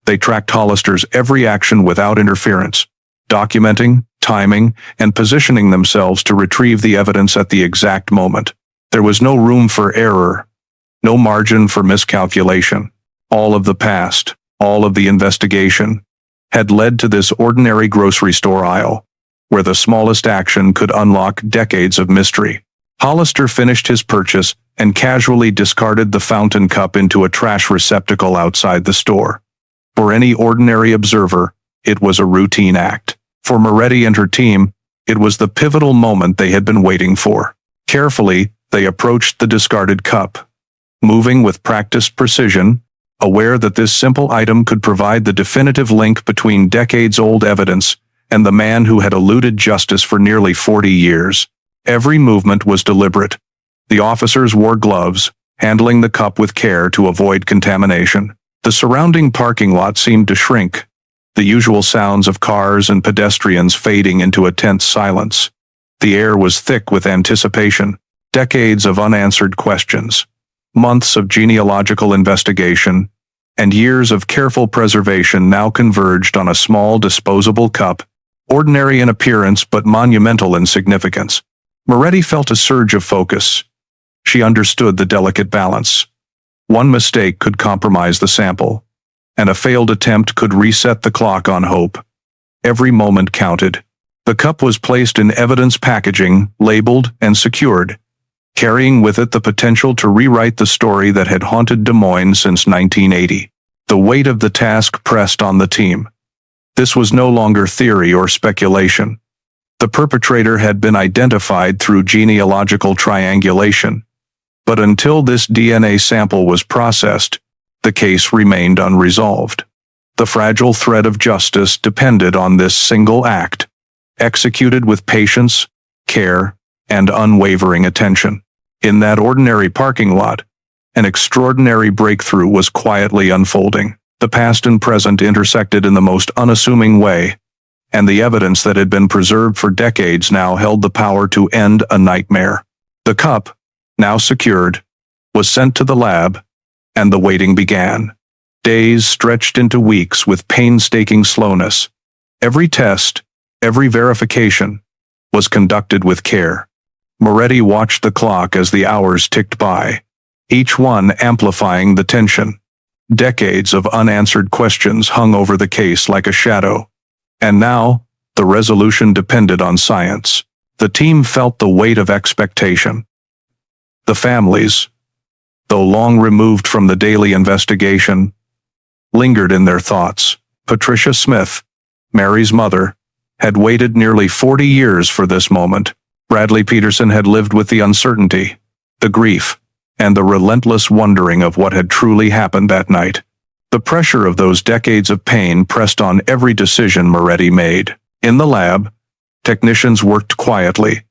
They tracked Hollister's every action without interference, documenting, timing, and positioning themselves to retrieve the evidence at the exact moment. There was no room for error, no margin for miscalculation. All of the past, all of the investigation, had led to this ordinary grocery store aisle, where the smallest action could unlock decades of mystery. Hollister finished his purchase and casually discarded the fountain cup into a trash receptacle outside the store. For any ordinary observer, it was a routine act. For Moretti and her team, it was the pivotal moment they had been waiting for. Carefully, they approached the discarded cup, moving with practiced precision, aware that this simple item could provide the definitive link between decades-old evidence and the man who had eluded justice for nearly 40 years. Every movement was deliberate. The officers wore gloves, handling the cup with care to avoid contamination. The surrounding parking lot seemed to shrink, the usual sounds of cars and pedestrians fading into a tense silence. The air was thick with anticipation, decades of unanswered questions, months of genealogical investigation, and years of careful preservation now converged on a small disposable cup, ordinary in appearance but monumental in significance. Moretti felt a surge of focus. She understood the delicate balance. One mistake could compromise the sample, and a failed attempt could reset the clock on hope. Every moment counted. The cup was placed in evidence packaging, labeled, and secured, carrying with it the potential to rewrite the story that had haunted Des Moines since 1980. The weight of the task pressed on the team. This was no longer theory or speculation. The perpetrator had been identified through genealogical triangulation. But until this DNA sample was processed, the case remained unresolved. The fragile thread of justice depended on this single act, executed with patience, care, and unwavering attention. In that ordinary parking lot, an extraordinary breakthrough was quietly unfolding. The past and present intersected in the most unassuming way, and the evidence that had been preserved for decades now held the power to end a nightmare. The cup, now secured, was sent to the lab, and the waiting began. Days stretched into weeks with painstaking slowness. Every test, every verification, was conducted with care. Moretti watched the clock as the hours ticked by, each one amplifying the tension. Decades of unanswered questions hung over the case like a shadow. And now, the resolution depended on science. The team felt the weight of expectation. The families, though long removed from the daily investigation, lingered in their thoughts. Patricia Smith, Mary's mother, had waited nearly 40 years for this moment. Bradley Peterson had lived with the uncertainty, the grief, and the relentless wondering of what had truly happened that night. The pressure of those decades of pain pressed on every decision Moretti made. In the lab, technicians worked quietly,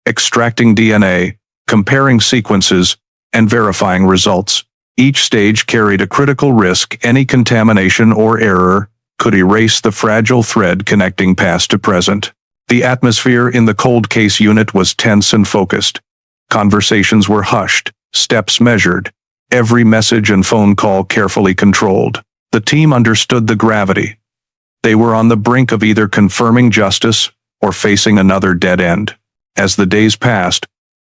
extracting DNA, comparing sequences, and verifying results. Each stage carried a critical risk. Any contamination or error could erase the fragile thread connecting past to present. The atmosphere in the cold case unit was tense and focused. Conversations were hushed, steps measured, every message and phone call carefully controlled. The team understood the gravity. They were on the brink of either confirming justice or facing another dead end. As the days passed,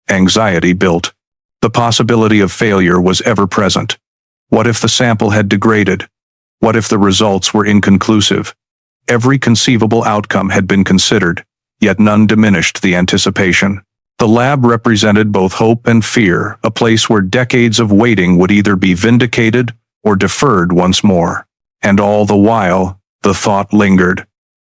anxiety built. The possibility of failure was ever present. What if the sample had degraded? What if the results were inconclusive? Every conceivable outcome had been considered, yet none diminished the anticipation. The lab represented both hope and fear, a place where decades of waiting would either be vindicated or deferred once more. And all the while, the thought lingered.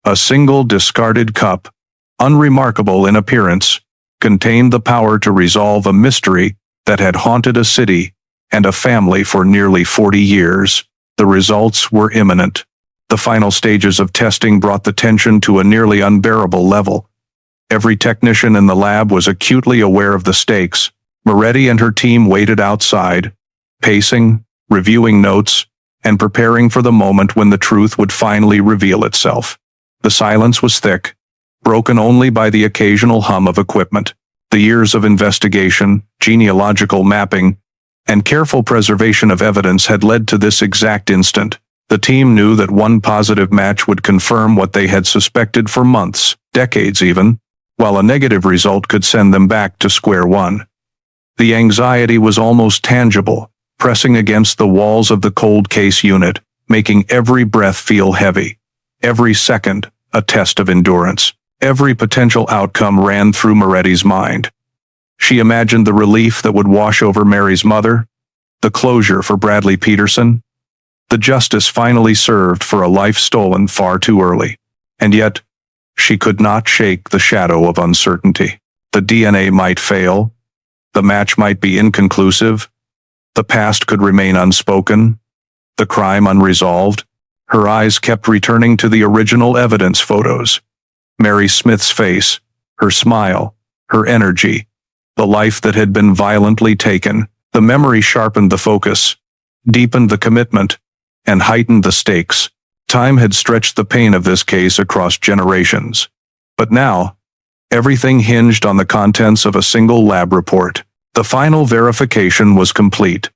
A single discarded cup, unremarkable in appearance, contained the power to resolve a mystery that had haunted a city and a family for nearly 40 years. The results were imminent. The final stages of testing brought the tension to a nearly unbearable level. Every technician in the lab was acutely aware of the stakes. Moretti and her team waited outside, pacing, reviewing notes, and preparing for the moment when the truth would finally reveal itself. The silence was thick, broken only by the occasional hum of equipment. The years of investigation, genealogical mapping, and careful preservation of evidence had led to this exact instant. The team knew that one positive match would confirm what they had suspected for months, decades even, while a negative result could send them back to square one. The anxiety was almost tangible, pressing against the walls of the cold case unit, making every breath feel heavy. Every second, a test of endurance. Every potential outcome ran through Moretti's mind. She imagined the relief that would wash over Mary's mother, the closure for Bradley Peterson, the justice finally served for a life stolen far too early. And yet, she could not shake the shadow of uncertainty. The DNA might fail, the match might be inconclusive, the past could remain unspoken, the crime unresolved. Her eyes kept returning to the original evidence photos. Mary Smith's face, her smile, her energy, the life that had been violently taken. The memory sharpened the focus, deepened the commitment, and heightened the stakes. Time had stretched the pain of this case across generations. But now, everything hinged on the contents of a single lab report. The final verification was complete.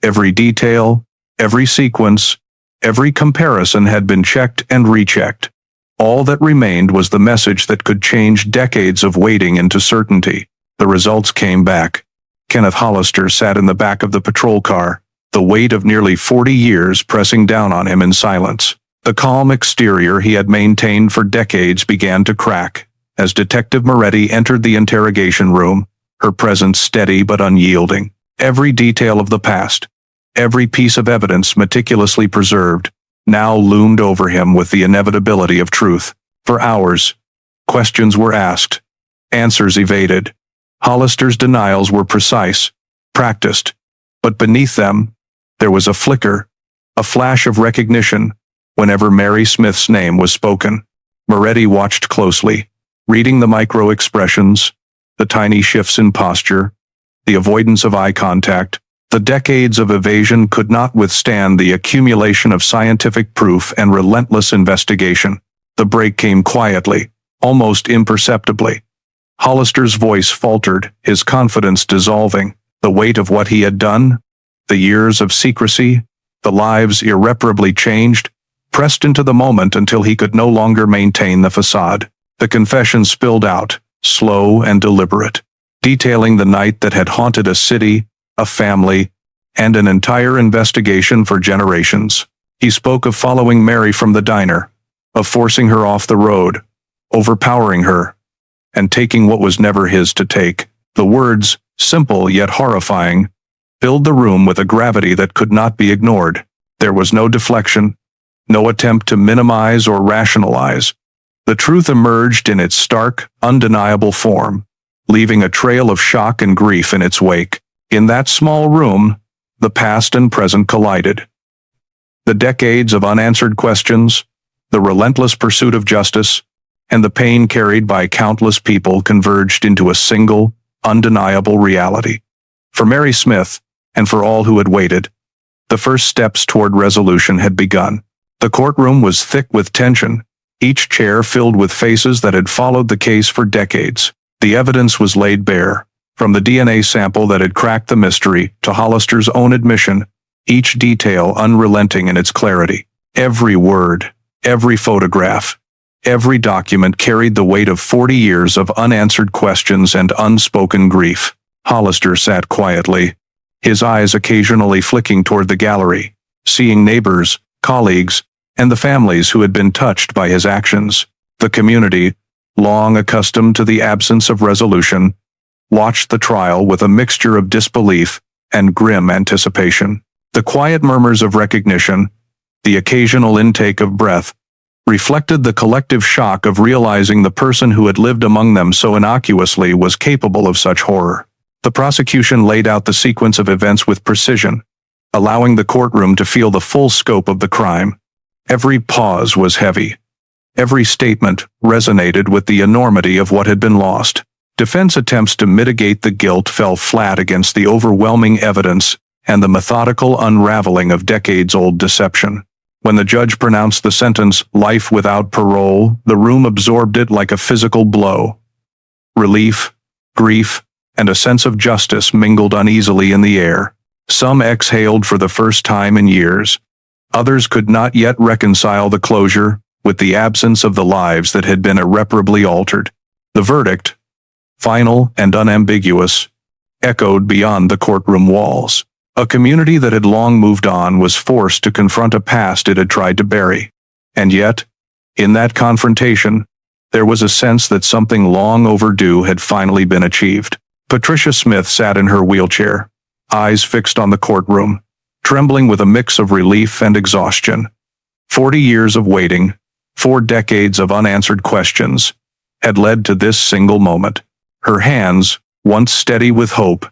Every detail, every sequence, every comparison had been checked and rechecked. All that remained was the message that could change decades of waiting into certainty. The results came back. Kenneth Hollister sat in the back of the patrol car, the weight of nearly 40 years pressing down on him in silence. The calm exterior he had maintained for decades began to crack as Detective Moretti entered the interrogation room, her presence steady but unyielding. Every detail of the past, every piece of evidence meticulously preserved, now loomed over him with the inevitability of truth. For hours, questions were asked, answers evaded. Hollister's denials were precise, practiced, but beneath them, there was a flicker, a flash of recognition, whenever Mary Smith's name was spoken. Moretti watched closely, reading the micro-expressions, the tiny shifts in posture, the avoidance of eye contact. The decades of evasion could not withstand the accumulation of scientific proof and relentless investigation. The break came quietly, almost imperceptibly. Hollister's voice faltered, his confidence dissolving. The weight of what he had done, the years of secrecy, the lives irreparably changed, pressed into the moment until he could no longer maintain the facade. The confession spilled out, slow and deliberate, detailing the night that had haunted a city, a family, and an entire investigation for generations. He spoke of following Mary from the diner, of forcing her off the road, overpowering her, and taking what was never his to take. The words, simple yet horrifying, filled the room with a gravity that could not be ignored. There was no deflection, no attempt to minimize or rationalize. The truth emerged in its stark, undeniable form, leaving a trail of shock and grief in its wake. In that small room, the past and present collided. The decades of unanswered questions, the relentless pursuit of justice, and the pain carried by countless people converged into a single, undeniable reality. For Mary Smith, and for all who had waited, the first steps toward resolution had begun. The courtroom was thick with tension, each chair filled with faces that had followed the case for decades. The evidence was laid bare, from the DNA sample that had cracked the mystery to Hollister's own admission, each detail unrelenting in its clarity. Every word, every photograph, every document carried the weight of 40 years of unanswered questions and unspoken grief. Hollister sat quietly, his eyes occasionally flicking toward the gallery, seeing neighbors, colleagues, and the families who had been touched by his actions. The community, long accustomed to the absence of resolution, watched the trial with a mixture of disbelief and grim anticipation. The quiet murmurs of recognition, the occasional intake of breath, reflected the collective shock of realizing the person who had lived among them so innocuously was capable of such horror. The prosecution laid out the sequence of events with precision, allowing the courtroom to feel the full scope of the crime. Every pause was heavy. Every statement resonated with the enormity of what had been lost. Defense attempts to mitigate the guilt fell flat against the overwhelming evidence and the methodical unraveling of decades-old deception. When the judge pronounced the sentence, life without parole, the room absorbed it like a physical blow. Relief, grief, and a sense of justice mingled uneasily in the air. Some exhaled for the first time in years. Others could not yet reconcile the closure with the absence of the lives that had been irreparably altered. The verdict, final and unambiguous, echoed beyond the courtroom walls. A community that had long moved on was forced to confront a past it had tried to bury. And yet, in that confrontation, there was a sense that something long overdue had finally been achieved. Patricia Smith sat in her wheelchair, eyes fixed on the courtroom, trembling with a mix of relief and exhaustion. 40 years of waiting, 4 decades of unanswered questions, had led to this single moment. Her hands, once steady with hope,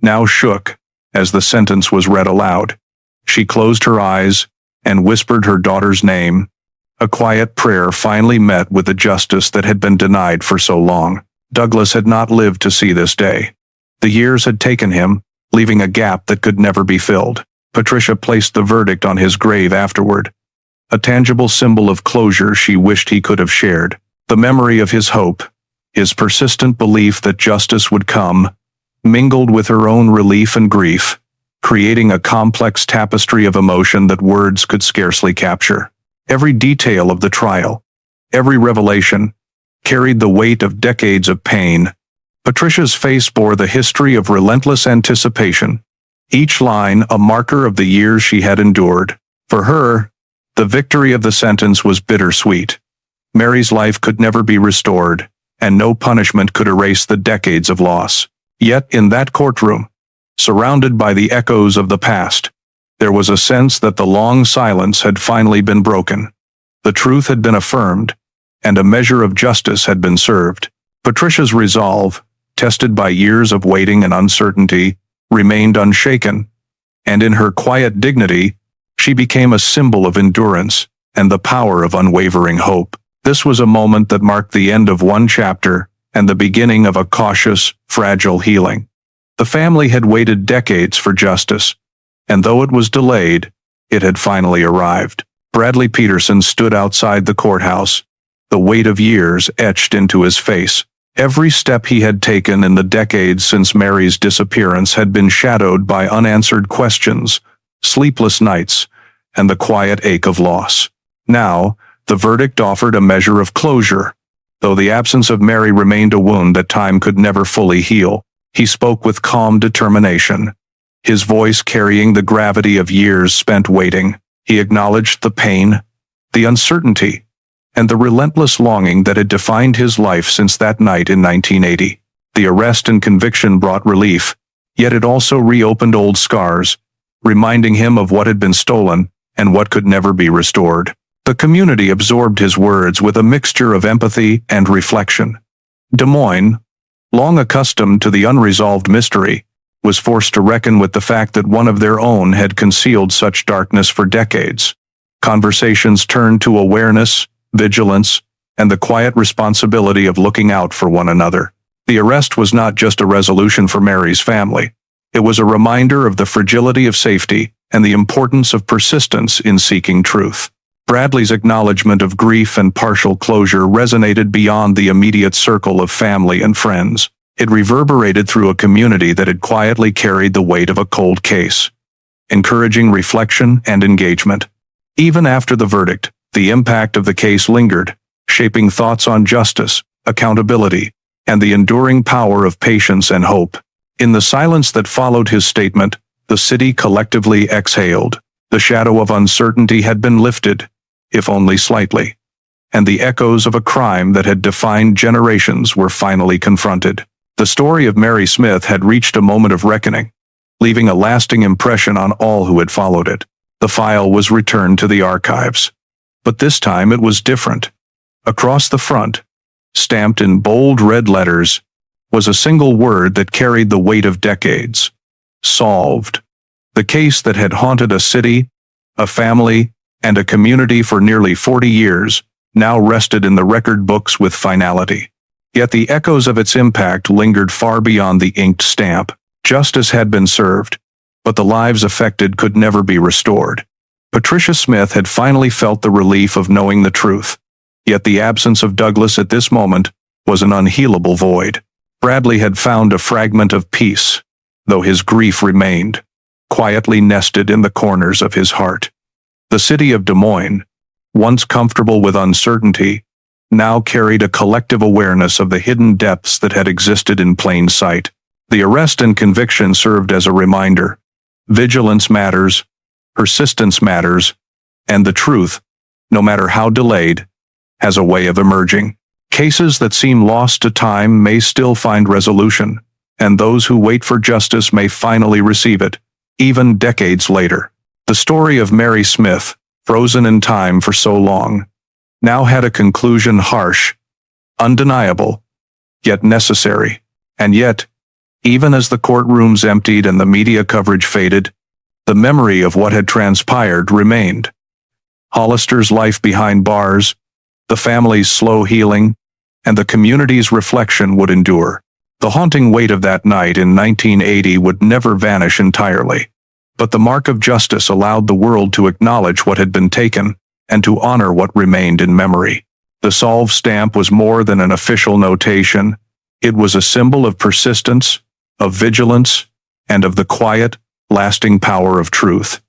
now shook as the sentence was read aloud. She closed her eyes and whispered her daughter's name. A quiet prayer finally met with the justice that had been denied for so long. Douglas had not lived to see this day. The years had taken him, leaving a gap that could never be filled. Patricia placed the verdict on his grave afterward, a tangible symbol of closure she wished he could have shared. The memory of his hope, his persistent belief that justice would come, mingled with her own relief and grief, creating a complex tapestry of emotion that words could scarcely capture. Every detail of the trial, every revelation, carried the weight of decades of pain. Patricia's face bore the history of relentless anticipation, each line a marker of the years she had endured. For her, the victory of the sentence was bittersweet. Mary's life could never be restored, and no punishment could erase the decades of loss. Yet in that courtroom, surrounded by the echoes of the past, There was a sense that the long silence had finally been broken. The truth had been affirmed, and a measure of justice had been served. Patricia's resolve, tested by years of waiting and uncertainty, remained unshaken, and in her quiet dignity, she became a symbol of endurance and the power of unwavering hope. This was a moment that marked the end of one chapter and the beginning of a cautious, fragile healing. The family had waited decades for justice, and though it was delayed, it had finally arrived. Bradley Peterson stood outside the courthouse, the weight of years etched into his face. Every step he had taken in the decades since Mary's disappearance had been shadowed by unanswered questions, sleepless nights, and the quiet ache of loss. Now, the verdict offered a measure of closure. Though the absence of Mary remained a wound that time could never fully heal, he spoke with calm determination, his voice carrying the gravity of years spent waiting. He acknowledged the pain, the uncertainty, and the relentless longing that had defined his life since that night in 1980. The arrest and conviction brought relief, yet it also reopened old scars, reminding him of what had been stolen and what could never be restored. The community absorbed his words with a mixture of empathy and reflection. Des Moines, long accustomed to the unresolved mystery, was forced to reckon with the fact that one of their own had concealed such darkness for decades. Conversations turned to awareness, vigilance, and the quiet responsibility of looking out for one another. The arrest was not just a resolution for Mary's family. It was a reminder of the fragility of safety and the importance of persistence in seeking truth. Bradley's acknowledgement of grief and partial closure resonated beyond the immediate circle of family and friends. It reverberated through a community that had quietly carried the weight of a cold case, encouraging reflection and engagement. Even after the verdict, the impact of the case lingered, shaping thoughts on justice, accountability, and the enduring power of patience and hope. In the silence that followed his statement, the city collectively exhaled. The shadow of uncertainty had been lifted, if only slightly, and the echoes of a crime that had defined generations were finally confronted. The story of Mary Smith had reached a moment of reckoning, leaving a lasting impression on all who had followed it. The file was returned to the archives. But this time it was different. Across the front, stamped in bold red letters, was a single word that carried the weight of decades. Solved. The case that had haunted a city, a family, and a community for nearly 40 years, now rested in the record books with finality. Yet the echoes of its impact lingered far beyond the inked stamp. Justice had been served, but the lives affected could never be restored. Patricia Smith had finally felt the relief of knowing the truth, yet the absence of Douglas at this moment was an unhealable void. Bradley had found a fragment of peace, though his grief remained, quietly nested in the corners of his heart. The city of Des Moines, once comfortable with uncertainty, now carried a collective awareness of the hidden depths that had existed in plain sight. The arrest and conviction served as a reminder. Vigilance matters, persistence matters, and the truth, no matter how delayed, has a way of emerging. Cases that seem lost to time may still find resolution, and those who wait for justice may finally receive it, even decades later. The story of Mary Smith, frozen in time for so long, now had a conclusion harsh, undeniable, yet necessary. And yet, even as the courtrooms emptied and the media coverage faded, the memory of what had transpired remained. Hollister's life behind bars, the family's slow healing, and the community's reflection would endure. The haunting weight of that night in 1980 would never vanish entirely. But the mark of justice allowed the world to acknowledge what had been taken, and to honor what remained in memory. The solved stamp was more than an official notation. It was a symbol of persistence, of vigilance, and of the quiet, lasting power of truth.